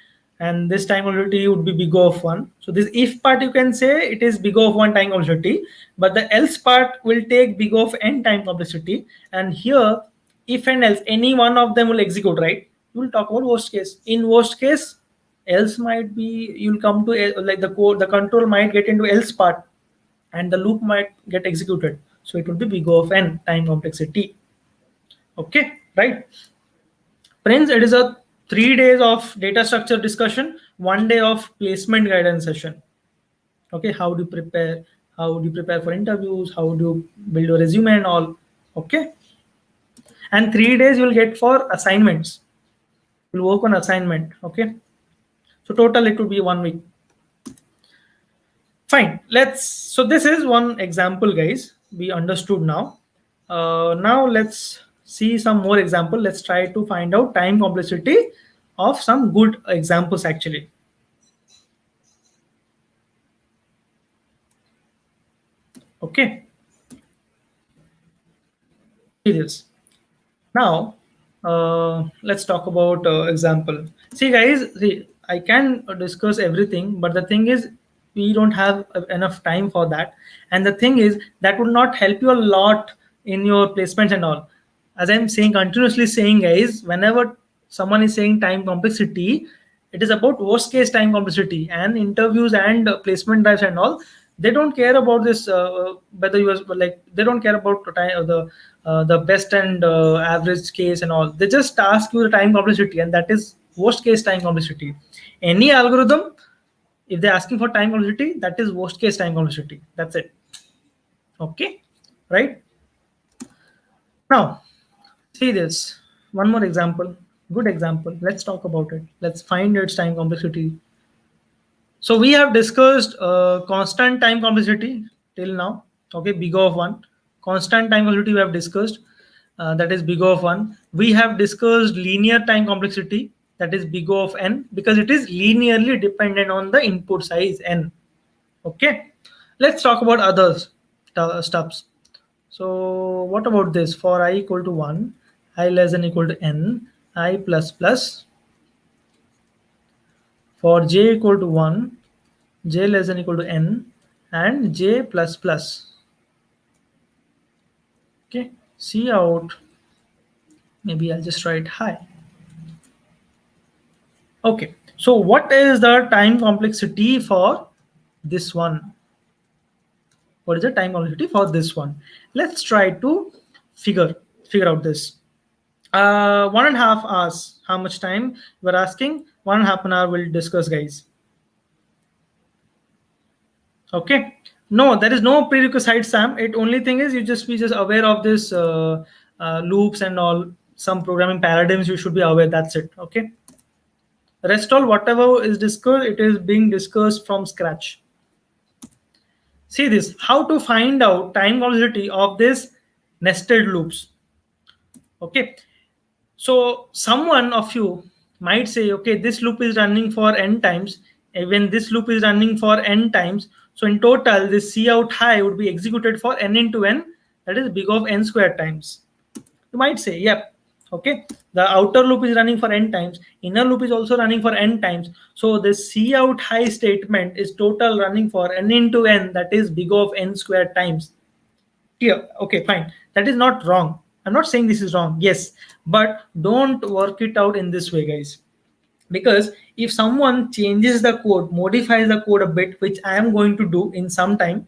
and this time complexity would be big O of 1. So this if part, you can say it is big O of 1 time complexity, but the else part will take big O of n time complexity, and here if and else any one of them will execute, right? We will talk about worst case. In worst case, else might be, you'll come to like the code, the control might get into else part and the loop might get executed. So it will be big O of n time complexity. Okay, right? Friends, it is a 3 days of data structure discussion, 1 day of placement guidance session. Okay, how do you prepare? How do you prepare for interviews? How do you build your resume and all? Okay. And 3 days you'll get for assignments. You'll work on assignment. Okay. So total it will be 1 week. Fine. So this is one example, guys. We understood now. Now let's see some more example. Let's try to find out time complexity of some good examples actually. Okay. See this. Now let's talk about example. See guys, I can discuss everything, but the thing is we don't have enough time for that, and the thing is that would not help you a lot in your placements and all. As I'm saying, continuously saying, guys, whenever someone is saying time complexity, it is about worst case time complexity, and interviews and placement drives and all, they don't care about this whether you are like, they don't care about the best and average case and all. They just ask you the time complexity, and that is worst case time complexity. Any algorithm, if they're asking for time complexity, that is worst case time complexity. That's it. Okay, right? Now see this one more example, good example. Let's talk about it. Let's find its time complexity. So we have discussed constant time complexity till now. Okay, big O of 1. Constant time complexity we have discussed, that is big O of 1. We have discussed linear time complexity, that is big O of n, because it is linearly dependent on the input size n. Okay, let's talk about others stuffs. So what about this? For I equal to 1, I less than equal to n, I plus plus. For j equal to 1, j less than equal to n, and j plus plus. Okay, C out, maybe I'll just write high. Okay, so what is the time complexity for this one? What is the time complexity for this one? Let's try to figure out this. 1.5 hours. How much time we're asking? 1.5 an hour. We'll discuss, guys. Okay. No, there is no prerequisite, Sam. It only thing is you just be just aware of this loops and all, some programming paradigms you should be aware. That's it. Okay. Rest all whatever is discussed, it is being discussed from scratch. See this, how to find out time complexity of this nested loops. Okay, so someone of you might say, okay, this loop is running for n times, even this loop is running for n times, so in total this C out high would be executed for n into n, that is big of n squared times. You might say, yep, Okay, the outer loop is running for n times, inner loop is also running for n times. So the C out high statement is total running for n into n, that is big of n squared times. Here, okay, fine, that is not wrong. I'm not saying this is wrong, yes, but don't work it out in this way, guys, because if someone changes the code, modifies the code a bit, which I am going to do in some time,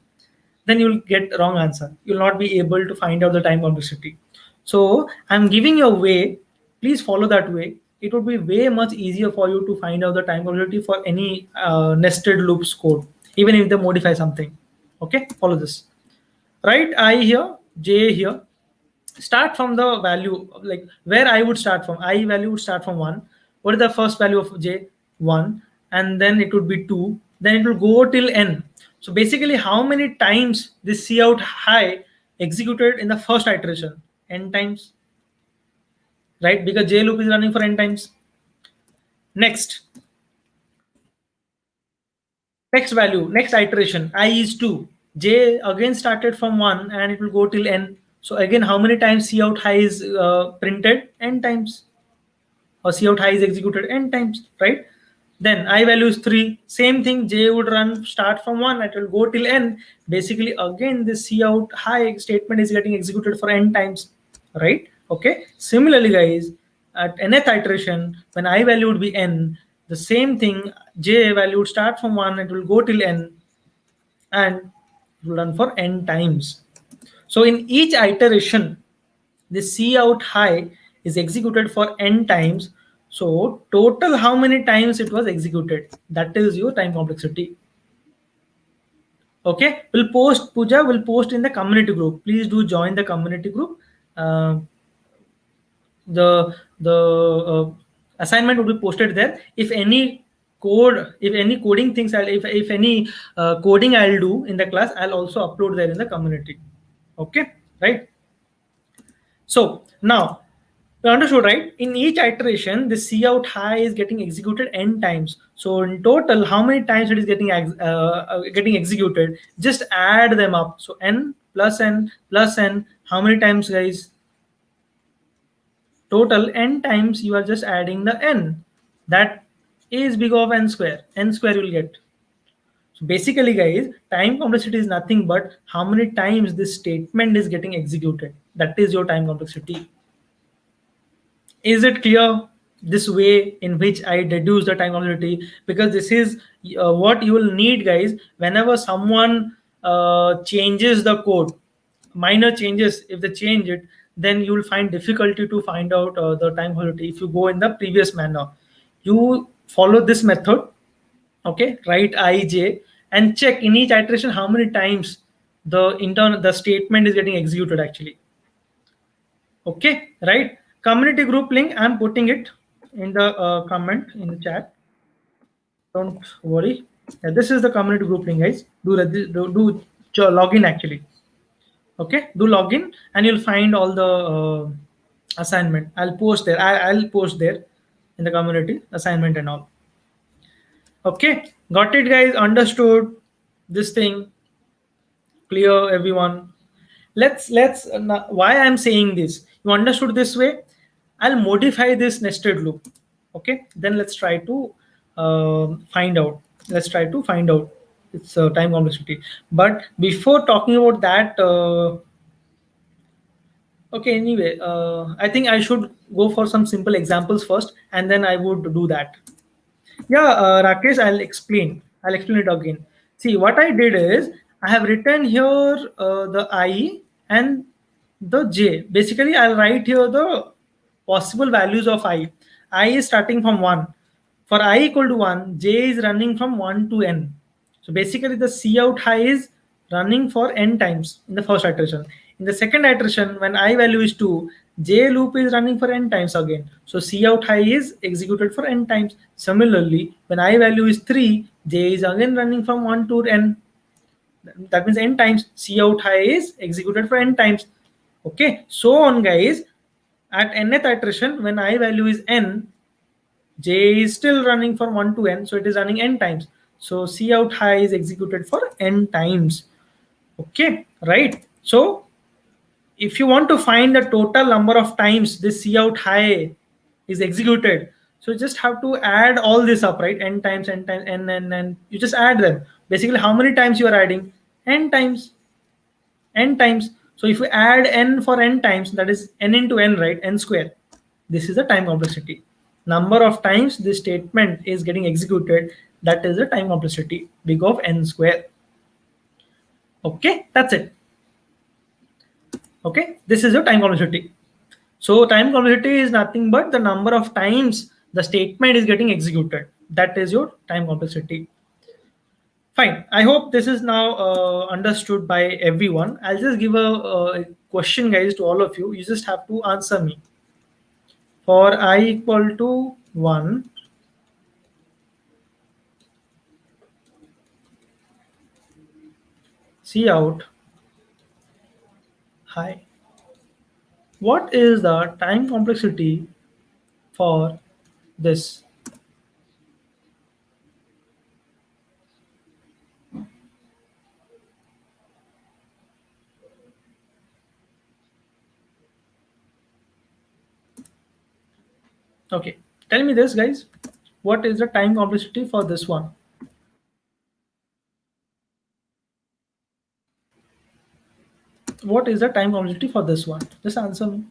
then you'll get wrong answer. You'll not be able to find out the time complexity. So I'm giving you a way. Please follow that way. It would be way much easier for you to find out the time complexity for any nested loops code, even if they modify something. Okay, follow this. Write I here, j here. Start from the value, like where I would start from. I value would start from 1. What is the first value of j? 1. And then it would be 2. Then it will go till n. So basically, how many times this C out high executed in the first iteration? N times, right? Because j loop is running for n times. Next value, next iteration, I is 2. J again started from 1 and it will go till n. So again, how many times C out high is printed? N times. Or C out high is executed n times, right? Then I value is 3. Same thing, j would run start from 1, it will go till n. Basically, again, this C out high statement is getting executed for n times, right? Okay. Similarly, guys, at nth iteration, when I value would be n, the same thing, j value would start from 1, it will go till n, and it will run for n times. So in each iteration, the C out high is executed for n times. So total how many times it was executed, that is your time complexity. Okay, we'll post, Pooja will post in the community group. Please do join the community group. The assignment will be posted there. If any code, if any coding things, if any coding I'll do in the class, I'll also upload there in the community. Okay, right? So now we understood, right? In each iteration, the C out high is getting executed n times. So in total, how many times it is getting executed? Just add them up. So n plus n plus n. How many times, guys? Total n times. You are just adding the n. That is big of n square. N square you will get. So basically, guys, time complexity is nothing but how many times this statement is getting executed. That is your time complexity. Is it clear, this way in which I deduce the time complexity? Because this is what you will need, guys, whenever someone changes the code, minor changes, if they change it, then you will find difficulty to find out the time complexity. If you go in the previous manner, you follow this method, okay, write ij and check in each iteration how many times the statement is getting executed actually. Okay, right? Community group link, I'm putting it in the comment in the chat. Don't worry. Yeah, this is the community group link, guys. Do log in actually. Okay, do log in and you'll find all the assignment. I'll post there. I'll post there in the community assignment and all. Okay, got it, guys? Understood this thing? Clear, everyone? Let's why I'm saying this, you understood this way. I'll modify this nested loop. Okay, then let's try to find out. Let's try to find out its time complexity. But before talking about that, okay, anyway, I think I should go for some simple examples first, and then I would do that. Yeah, Rakesh, I'll explain. I'll explain it again. See, what I did is I have written here the I and the j. Basically, I'll write here the possible values of I. I is starting from 1. For I equal to 1, j is running from 1 to n. So basically, the C out high is running for n times in the first iteration. In the second iteration, when I value is 2, j loop is running for n times again. So C out high is executed for n times. Similarly, when I value is 3, j is again running from 1 to n. That means n times. C out high is executed for n times. Okay, so on, guys. At nth iteration, when I value is n, j is still running for 1 to n, so it is running n times. So C out high is executed for n times. Okay, right? So if you want to find the total number of times this cout high is executed, so you just have to add all this up, right? N times, n times, n, you just add them. Basically, how many times you are adding? N times, n times. So if you add n for n times, that is n into n, right? N square. This is the time complexity. Number of times this statement is getting executed, that is the time complexity, big of n square. Okay, that's it. Okay, this is your time complexity. So time complexity is nothing but the number of times the statement is getting executed. That is your time complexity. Fine. I hope this is now understood by everyone. I'll just give a question, guys, to all of you. You just have to answer me. For I equal to 1, cout high. What is the time complexity for this? Okay, tell me this, guys. What is the time complexity for this one? What is the time complexity for this one? Just answer me.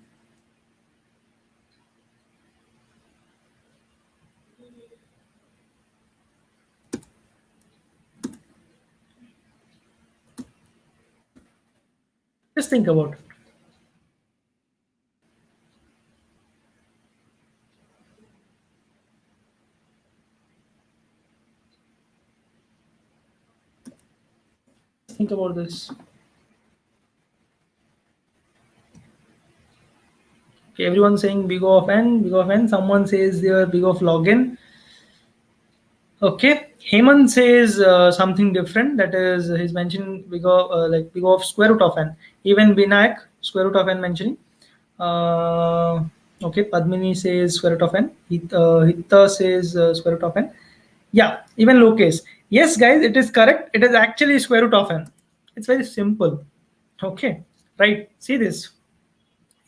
Just think about it. Think about this. Okay, everyone's saying big O of n, big O of n. Someone says they are big O of log n. Okay, Hemant says something different. That is, he's mentioning big O, like big O of square root of n. Even Binayak square root of n mentioning. Okay, Padmini says square root of n. Hitta says square root of n. Yeah, even Lokesh. Yes, guys, it is correct. It is actually square root of n. It's very simple. Okay, right. See this.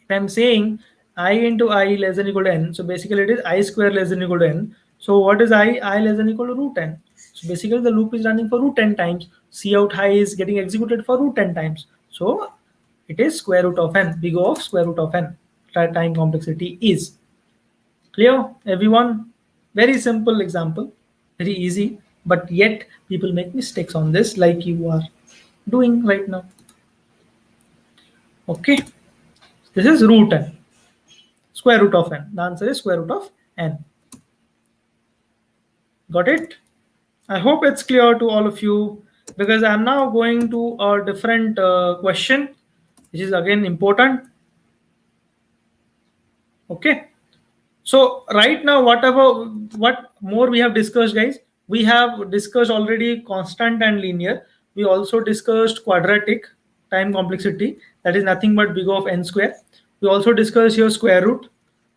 If I'm saying I into I less than equal to n, so basically it is I square less than equal to n. So what is I? I less than equal to root n. So basically the loop is running for root n times. Cout high is getting executed for root n times. So it is square root of n, big O of square root of n. Time complexity is. Clear, everyone? Very simple example, very easy, but yet people make mistakes on this like you are doing right now. Okay, this is root n, square root of n. The answer is square root of n. Got it? I hope it's clear to all of you, because I'm now going to a different question, which is again important. Okay. So right now, what more we have discussed, guys, we have discussed already constant and linear. We also discussed quadratic time complexity, that is nothing but big O of n square. We also discussed here square root,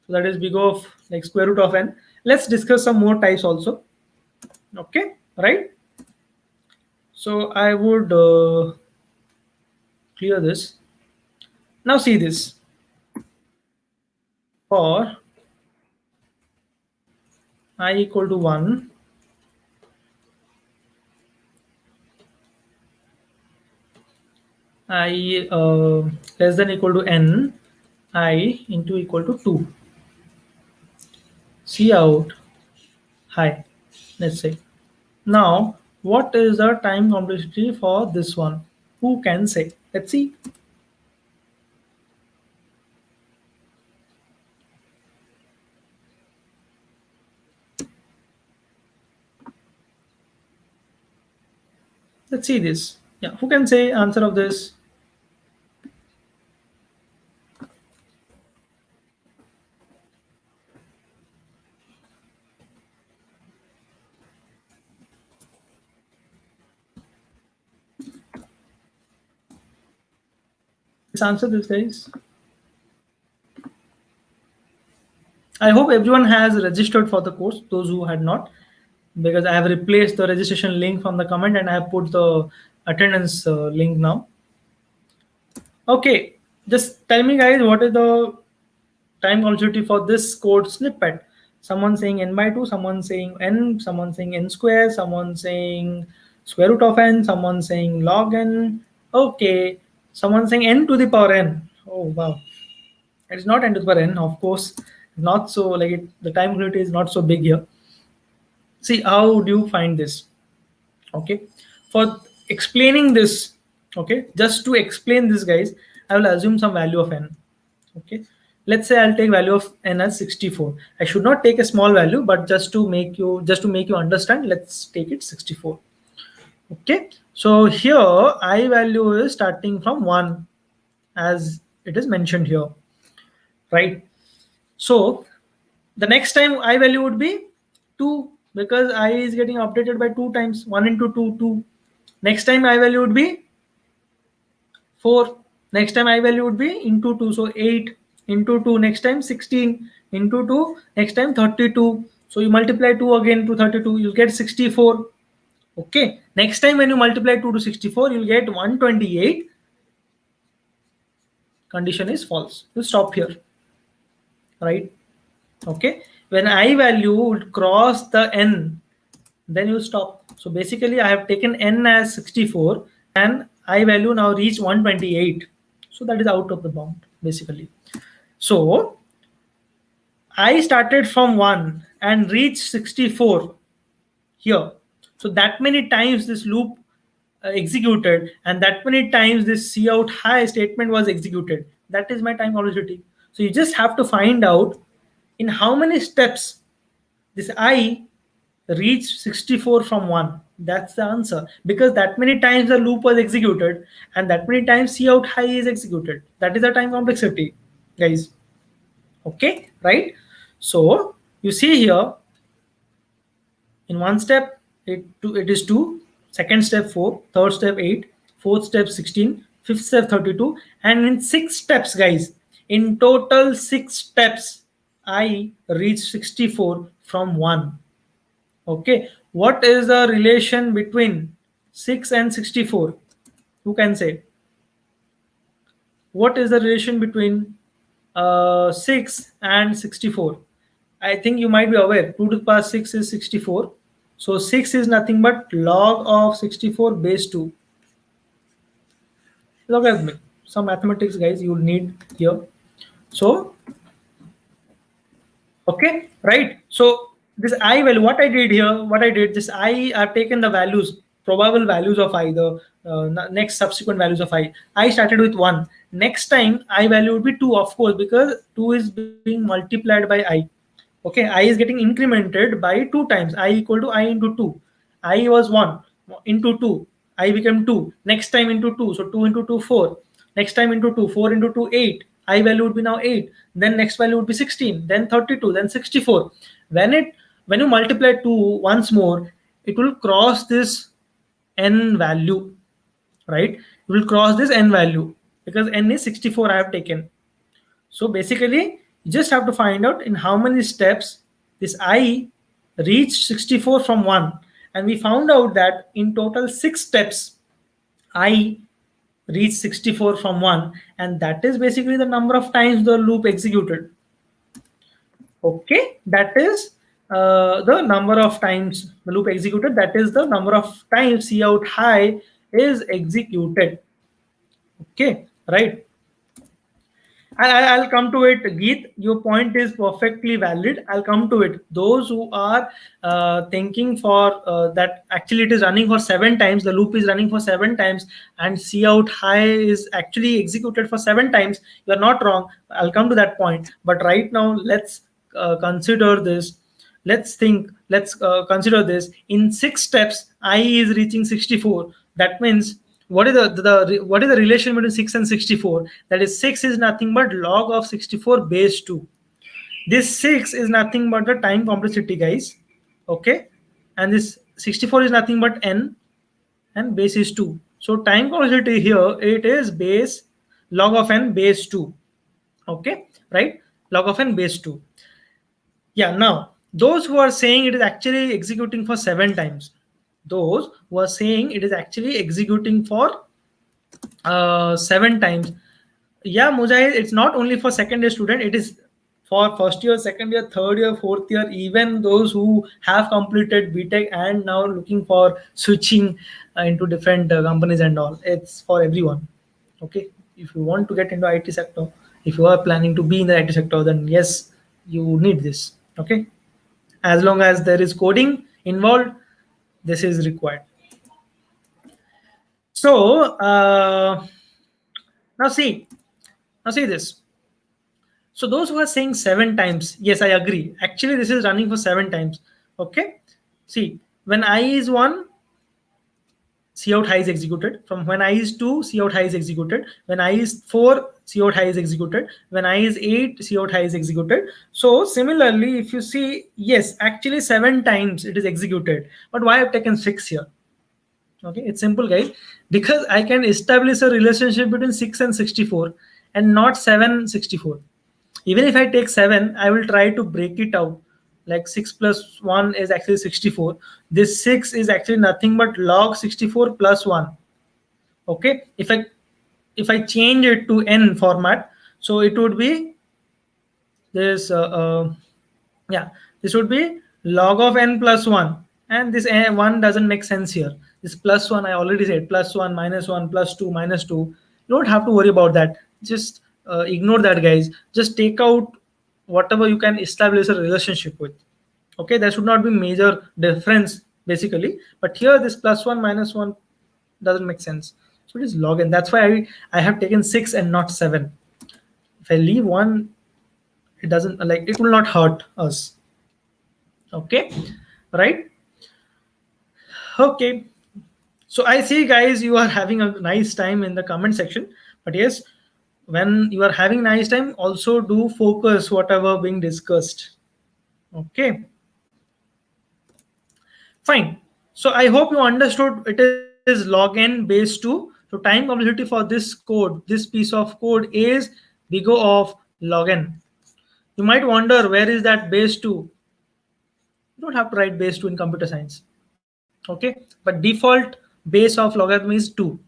so that is big O of like square root of n. Let's discuss some more types also. Okay, right? So I would clear this. Now see this. For I equal to 1, I less than equal to n, I into equal to 2. Cout high, let's say. Now, what is the time complexity for this one? Who can say? Let's see. Let's see this. Yeah, who can say answer of this? Let's answer this, guys. I hope everyone has registered for the course, those who had not, because I have replaced the registration link from the comment and I have put the attendance link now. Okay, Just tell me, guys, what is the time complexity for this code snippet? Someone saying n by 2, someone saying n, someone saying n square, someone saying square root of n, someone saying log n. Okay, someone saying n to the power n. Oh wow, it's not n to the power n, of course. Not so like the time complexity is not so big here. See, how do you find this? Okay, for explaining this, okay, just to explain this, guys, I will assume some value of n. Okay, let's say I'll take value of n as 64. I should not take a small value, but just to make you understand, let's take it 64. Okay, so here I value is starting from 1 as it is mentioned here, right? So the next time I value would be 2 because I is getting updated by 2 times. 1 into 2, 2. Next time I value would be 4. Next time I value would be into 2, so 8 into 2. Next time 16 into 2. Next time 32. So you multiply 2 again to 32, you'll get 64. Okay. Next time when you multiply 2 to 64, you'll get 128. Condition is false. You stop here, right? Okay. When I value would cross the n, then you stop. So basically I have taken n as 64 and I value now reach 128. So that is out of the bound basically. So I started from 1 and reached 64 here. So that many times this loop executed and that many times this C out high statement was executed. That is my time complexity. So you just have to find out in how many steps this I reached 64 from 1. That's the answer, because that many times the loop was executed and that many times C out high is executed. That is the time complexity, guys. Okay, right? So you see here, in one step it is 2, second step 4, third step 8, fourth step 16, fifth step 32, and in 6 steps, guys, in total 6 steps I reached 64 from 1. Okay, what is the relation between 6 and 64? Who can say? What is the relation between 6 and 64? I think you might be aware 2 to the power 6 is 64. So 6 is nothing but log of 64 base 2. Logarithmic. Some mathematics, guys, you'll need here. So okay, right? So this I value, what I did here, this I've taken the values, probable values of I, the next subsequent values of I started with 1. Next time I value would be 2, of course, because 2 is being multiplied by I. Okay, I is getting incremented by 2 times. I equal to I into 2. I was 1 into 2. I became 2. Next time into 2. So 2 into 2, 4. Next time into 2. 4 into 2, 8. I value would be now 8. Then next value would be 16. Then 32. Then 64. When you multiply 2 once more, it will cross this n value, right? It will cross this n value because n is 64 I have taken. So basically, you just have to find out in how many steps this I reached 64 from 1. And we found out that in total 6 steps, I reached 64 from 1. And that is basically the number of times the loop executed. Okay, that is the number of times the loop executed. That is the number of times C out high is executed. Okay, right? I'll come to it, Geet. Your point is perfectly valid. I'll come to it. Those who are thinking for that actually it is running for 7 times, the loop is running for 7 times, and C out high is actually executed for 7 times. You are not wrong. I'll come to that point. But right now, let's consider this. Let's consider this. In 6 steps, I is reaching 64. That means what is the relation between 6 and 64? That is 6 is nothing but log of 64 base 2. This 6 is nothing but the time complexity, guys. Okay, and this 64 is nothing but n, and base is 2. So time complexity here, it is base log of n base 2. Okay, right? Log of n base 2. Yeah, now those who are saying it is actually executing for 7 times, those who are saying it is actually executing for 7 times, Yeah, Mujahid, it's not only for second year student, it is for first year, second year, third year, fourth year, even those who have completed BTech and now looking for switching into different companies and all. It's for everyone. Okay, if you want to get into IT sector, if you are planning to be in the IT sector, then yes, you need this. Okay, as long as there is coding involved, this is required. So now see, now see this. So those who are saying 7 times, yes, I agree. Actually, this is running for 7 times. Okay. See, when I is 1, C out high is executed. From when I is 2, C out high is executed. When I is 4, C out high is executed. When I is 8, C out high is executed. So similarly, if you see, yes, actually 7 times it is executed. But why I've taken 6 here? Okay, it's simple, guys. Because I can establish a relationship between 6 and 64 and not 7 64. Even if I take 7, I will try to break it out. Like 6 plus 1 is actually 64. This 6 is actually nothing but log 64 plus 1. Okay, if I change it to n format, so it would be this yeah, this would be log of n plus 1, and this 1 doesn't make sense here. This plus 1, I already said, plus 1 minus 1 plus 2 minus 2. You don't have to worry about that. Just ignore that, guys. Just take out whatever you can establish a relationship with. Okay, there should not be major difference basically, but here this plus 1 minus 1 doesn't make sense. So it is log n. That's why I have taken 6 and not 7. If I leave 1, it doesn't, like, it will not hurt us. Okay, right? Okay, so I see, guys, you are having a nice time in the comment section. But yes, when you are having nice time, also do focus whatever being discussed. Okay, fine. So I hope you understood it is log n base 2. So time complexity for this code, this piece of code, is big O of log n. You might wonder, where is that base 2? You don't have to write base 2 in computer science. Okay, but default base of logarithm is 2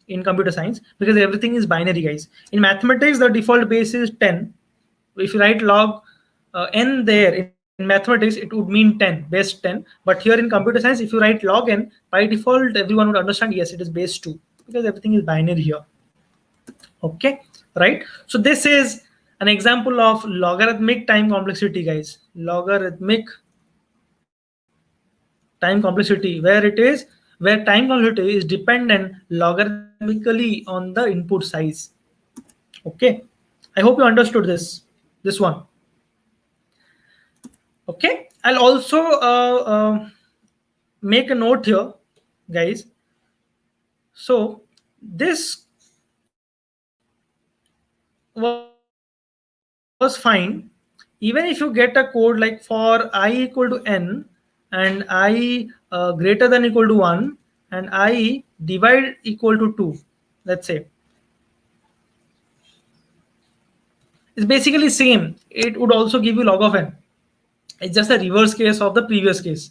in computer science, because everything is binary, guys. In mathematics, the default base is 10. If you write log n there in mathematics, it would mean 10, base 10. But here in computer science, if you write log n, by default everyone would understand, yes, it is base 2, because everything is binary here. Okay, right? So this is an example of logarithmic time complexity, guys. Logarithmic time complexity, where time complexity is dependent logarithmically on the input size. Okay, I hope you understood this one. Okay, I'll also make a note here, guys. So this was fine. Even if you get a code like for I equal to n and I greater than equal to 1 and I divide equal to 2, let's say, it's basically same. It would also give you log of n. It's just a reverse case of the previous case.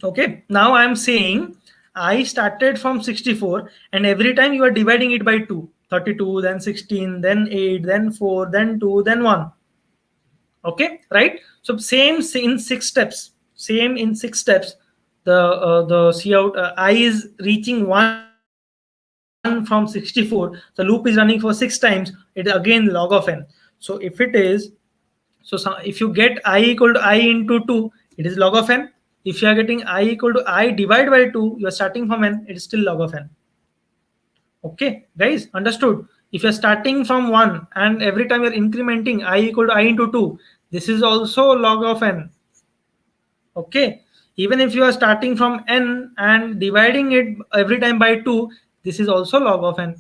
Okay, now I'm saying I started from 64, and every time you are dividing it by 2, 32, then 16, then 8, then 4, then 2, then 1. Okay, right? So same in 6 steps. Same in 6 steps. The cout I is reaching 1 from 64. The loop is running for 6 times. It again log of n. So if it is, if you get I equal to I into 2, it is log of n. If you are getting I equal to I divided by 2, you are starting from n, it is still log of n. Okay, guys, understood? If you're starting from 1 and every time you're incrementing I equal to I into 2, this is also log of n. Okay, even if you are starting from n and dividing it every time by 2, this is also log of n.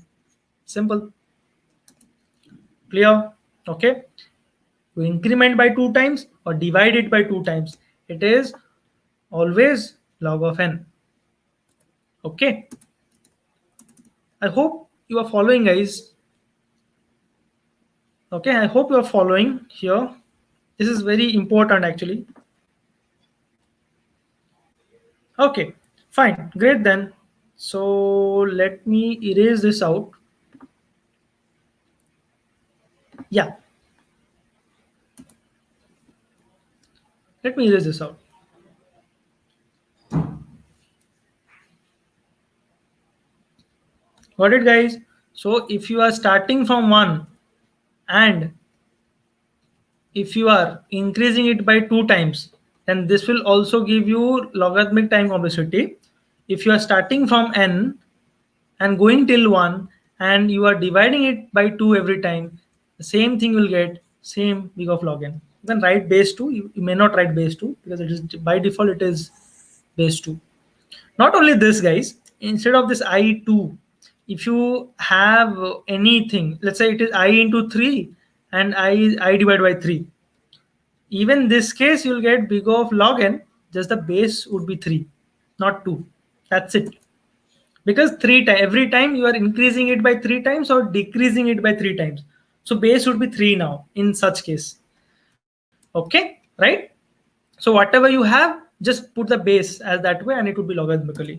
Simple. Clear? Okay, you increment by 2 times or divide it by 2 times, it is always log of n. Okay, I hope you are following, guys. Okay, I hope you are following here. This is very important, actually. Okay, fine, great then. So let me erase this out. Yeah, let me erase this out. Got it, guys? So if you are starting from 1 and if you are increasing it by 2 times, then this will also give you logarithmic time complexity. If you are starting from n and going till 1 and you are dividing it by 2 every time, the same thing will get same big of log n. You can write base 2. You may not write base 2 because it is by default it is base 2. Not only this, guys, instead of this I2, if you have anything, let's say it is I into 3 and I divided by 3. Even this case, you'll get big of log n, just the base would be 3, not 2. That's it. Because every time you are increasing it by 3 times or decreasing it by 3 times. So base would be 3 now in such case. Okay, right? So whatever you have, just put the base as that way, and it would be logarithmically.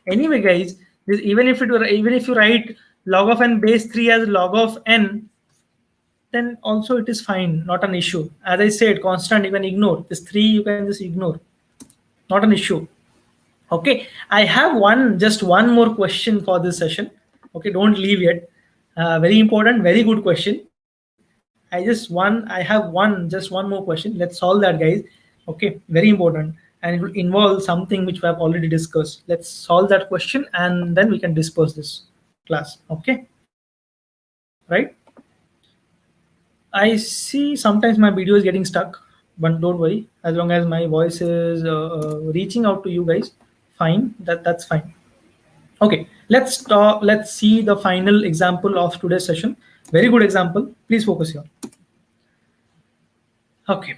Anyway, guys, even if you write log of n base 3 as log of n, then also it is fine, not an issue. As I said, constant you can ignore. This 3 you can just ignore, not an issue. Okay, I have just one more question for this session. Okay, don't leave yet. Very important, very good question. I have just one more question. Let's solve that, guys. Okay, very important, and it will involve something which we have already discussed. Let's solve that question and then we can disperse this class. Okay, right? I see sometimes my video is getting stuck, but don't worry. As long as my voice is reaching out to you guys, fine. That's fine. Okay, let's see the final example of today's session. Very good example. Please focus here. Okay,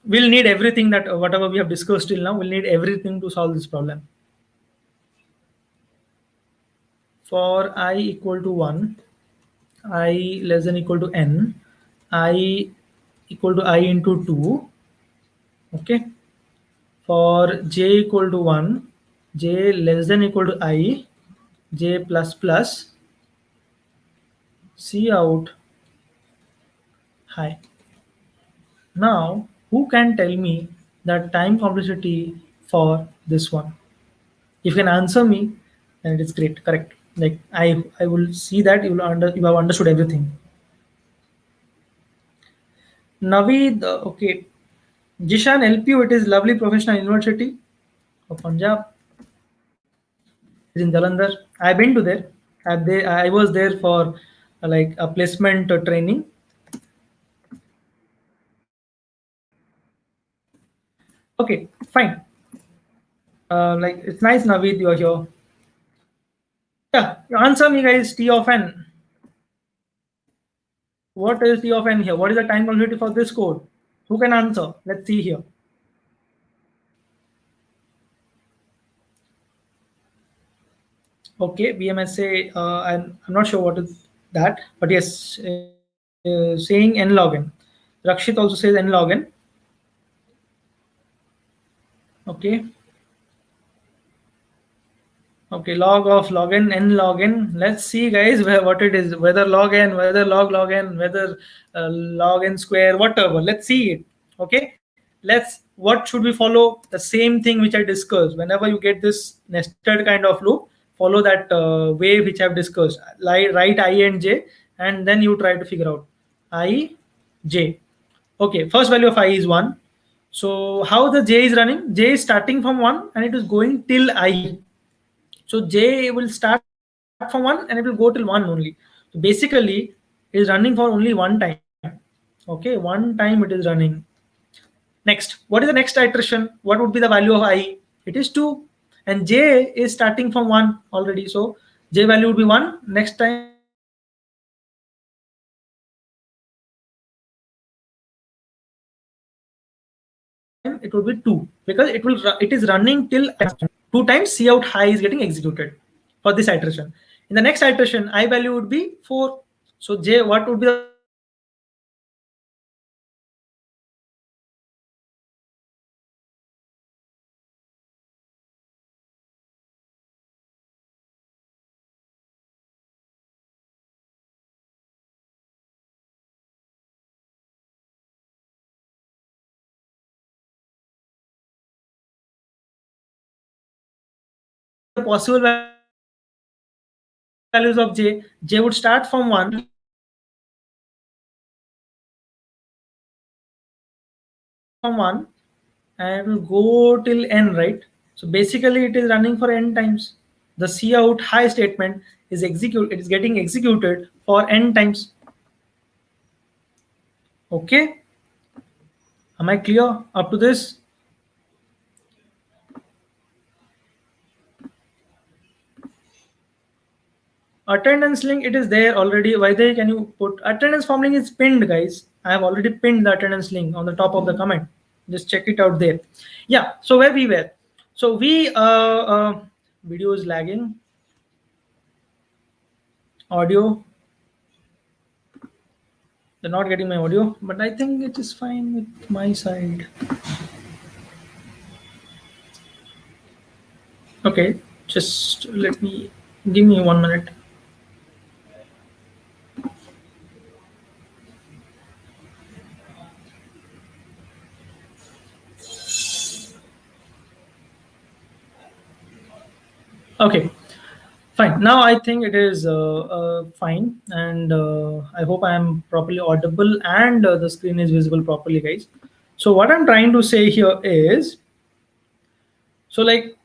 we'll need everything that whatever we have discussed till now. We'll need everything to solve this problem. For I equal to 1, I less than equal to n, I equal to I into 2. Okay, for j equal to 1, j less than equal to I, j plus plus, C out high. Now, who can tell me the time complexity for this one? If you can answer me, then it is great. Correct. Like I will see that you have understood everything. Naveed, okay. Jishan LPU, it is lovely professional university of Punjab. It's in Jalandhar. I've been to there. I was there for like a placement training. Okay, fine. Like it's nice, Naveed, you're here. Yeah, answer me, guys. T of n. What is T of n here? What is the time complexity for this code? Who can answer? Let's see here. Okay, BMSA. I'm not sure what is that, but yes, saying n log n. Rakshit also says n log n. Okay. Okay, log n, n log n. Let's see, guys, what it is. Whether log n, whether log n, whether log n square, whatever. Let's see it. Okay. What should we follow? The same thing which I discussed. Whenever you get this nested kind of loop, follow that way which I've discussed. Write I and j, and then you try to figure out I, j. Okay, first value of I is 1. So how the j is running? J is starting from 1 and it is going till I. So j will start from 1 and it will go till 1 only. So basically, it is running for only one time. Okay, one time it is running. Next, what is the next iteration? What would be the value of I? It is 2. And j is starting from 1 already. So j value would be 1. Next time it will be 2 because it is running till 2 times C out high is getting executed for this iteration. In the next iteration, I value would be 4. So j, what would be the possible values of j would start from 1 and it will go till n, right? So basically it is running for n times. The cout high statement is getting executed for n times. Okay, am I clear up to this? Attendance link, it is there already. Why there can you put attendance form link is pinned, guys? I have already pinned the attendance link on the top of the comment. Just check it out there. Yeah, so where we were, so we video is lagging, audio, they're not getting my audio, but I think it is fine with my side. Okay, just let me, give me 1 minute. Okay, fine. Now I think it is fine, and I hope I am properly audible and the screen is visible properly, guys. So what I'm trying to say here is, so like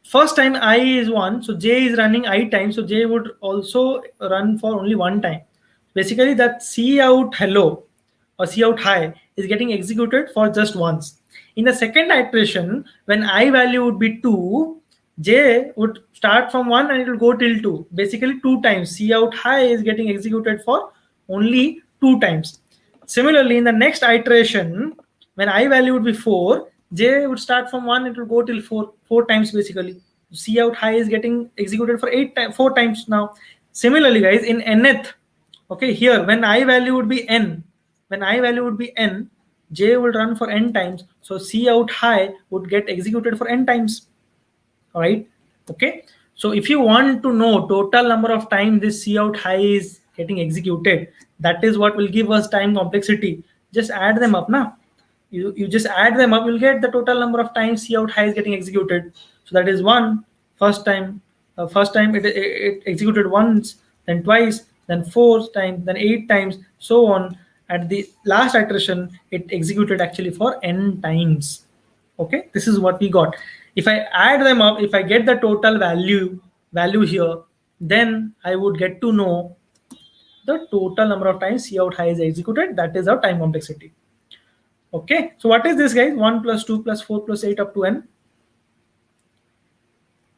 first time I is 1, so j is running I times, so j would also run for only 1 time. Basically that cout hello or cout hi is getting executed for just once. In the second iteration, when I value would be 2, j would start from 1 and it will go till 2. Basically 2 times. Cout hi is getting executed for only 2 times. Similarly, in the next iteration, when I value would be 4, j would start from 1, it will go till 4 times basically. Cout high is getting executed for 4 times now. Similarly, guys, in nth, okay, here when I value would be n, j will run for n times. So cout high would get executed for n times. All right. Okay. So if you want to know total number of times this cout high is getting executed, that is what will give us time complexity. Just add them up now. You just add them up, you'll get the total number of times cout high is getting executed. So that is 1 first time. First time it executed once, then twice, then 4 times, then 8 times, so on. At the last iteration, it executed actually for n times. Okay, this is what we got. If I add them up, if I get the total value here, then I would get to know the total number of times cout high is executed. That is our time complexity. Okay, so what is this, guys? 1 plus 2 plus 4 plus 8 up to n.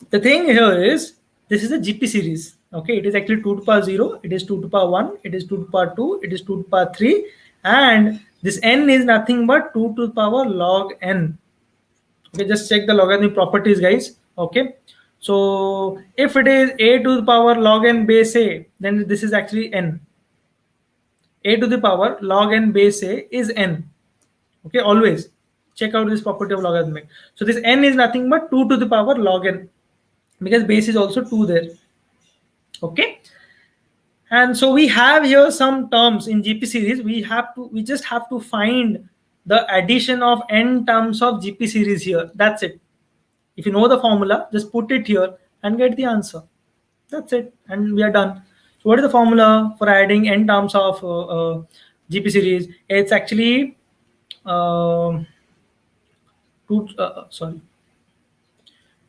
The thing here is, this is a GP series. Okay, it is actually 2 to the power 0, it is 2 to the power 1, it is 2 to the power 2, it is 2 to the power 3, and this n is nothing but 2 to the power log n. Okay, just check the logarithmic properties, guys. Okay, so if it is a to the power log n base a, then this is actually n. A to the power log n base a is n. Okay, always check out this property of logarithmic. So this n is nothing but 2 to the power log n, because base is also 2 there. Okay, and so we have here some terms in GP series. We just have to find the addition of n terms of GP series here. That's it. If you know the formula, just put it here and get the answer. That's it, and we are done. So what is the formula for adding n terms of GP series? It's actually it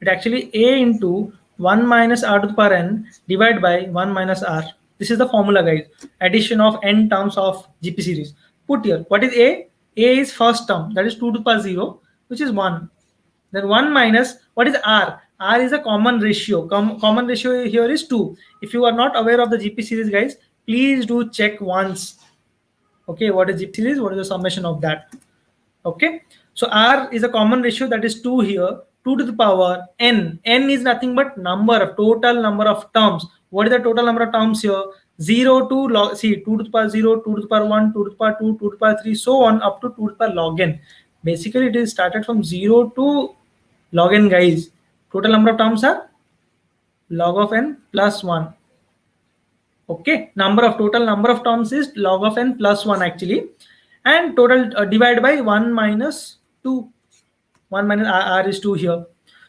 actually a into 1 minus r to the power n divided by 1 minus r. This is the formula, guys. Addition of n terms of GP series. Put here. What is a? A is first term, that is 2 to the power 0, which is 1. Then 1 minus, what is r? R is a common ratio. Common ratio here is 2. If you are not aware of the GP series, guys, please do check once. Okay, what is GP series? What is the summation of that? Okay, so r is a common ratio, that is 2 here. 2 to the power n. N is nothing but total number of terms. What is the total number of terms here? 0 to log, see, 2 to the power 0, 2 to the power 1, 2 to the power 2, 2 to the power 3, so on up to 2 to the power log n. Basically, it is started from 0 to log n, guys. Total number of terms are log of n plus 1. Okay, total number of terms is log of n plus 1 actually, and total divided by 1 minus 2. 1 minus r is 2 here.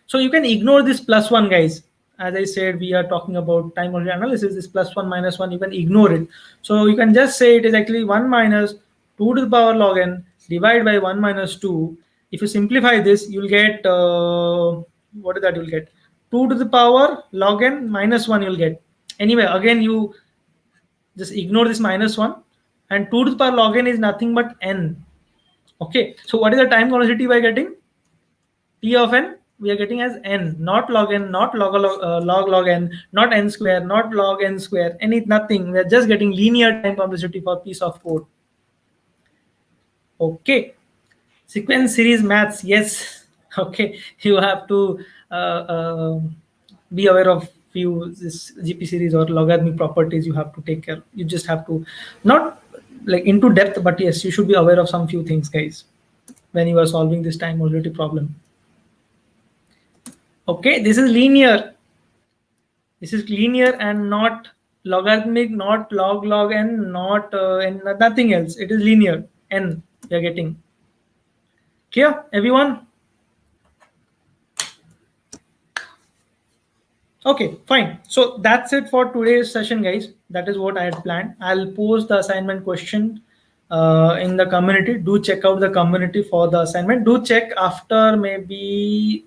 So you can ignore this plus one, guys. As I said, we are talking about time algorithm analysis. This plus one minus one, you can ignore it. So you can just say it is actually 1 minus 2 to the power log n divided by 1 minus 2. If you simplify this, you'll get, what is that you'll get? 2 to the power log n minus 1 you'll get. Anyway, again, you just ignore this minus 1. And 2 to the power log n is nothing but n. Okay, so what is the time velocity we are getting? T of n we are getting as n, not log n, not log n, not n square, not log n square, nothing. We are just getting linear time complexity for piece of code. Okay, sequence series maths, yes. Okay, you have to be aware of few this GP series or logarithmic properties. You have to take care. You just have to not like into depth, but yes, you should be aware of some few things, guys, when you are solving this time modulity problem. Okay, this is linear. This is linear and not logarithmic, not log n, not and nothing else. It is linear n we are getting. Clear, everyone? Okay, fine. So that's it for today's session, guys. That is what I had planned. I'll post the assignment question in the community. Do check out the community for the assignment. Do check after maybe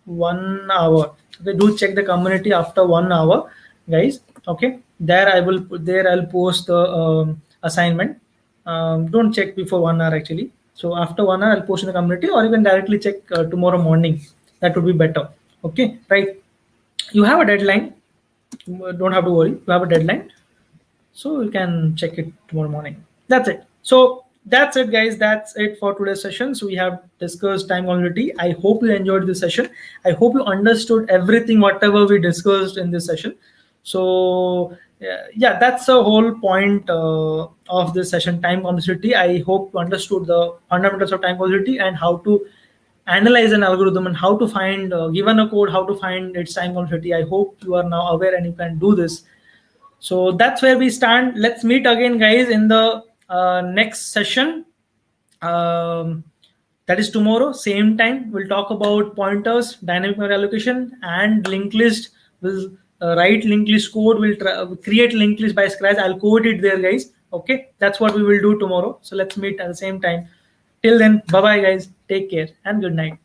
1 hour. Okay, do check the community after 1 hour, guys. Okay, I'll post the assignment. Don't check before 1 hour actually. So after 1 hour, I'll post in the community, or you can directly check tomorrow morning. That would be better. Okay, right. You have a deadline. Don't have to worry. You have a deadline, so you can check it tomorrow morning. That's it. So that's it, guys. That's it for today's session. So we have discussed time velocity. I hope you enjoyed this session. I hope you understood everything whatever we discussed in this session. So yeah, that's the whole point of this session, time complexity. I hope you understood the fundamentals of time complexity and how to analyze an algorithm and how to find, given a code, how to find its time complexity. I hope you are now aware and you can do this. So that's where we stand. Let's meet again, guys, in the next session. That is tomorrow, same time. We'll talk about pointers, dynamic memory allocation, and linked list. We'll write linked list code. We'll create linked list by scratch. I'll code it there, guys. Okay, that's what we will do tomorrow. So let's meet at the same time. Till then, bye-bye, guys. Take care and good night.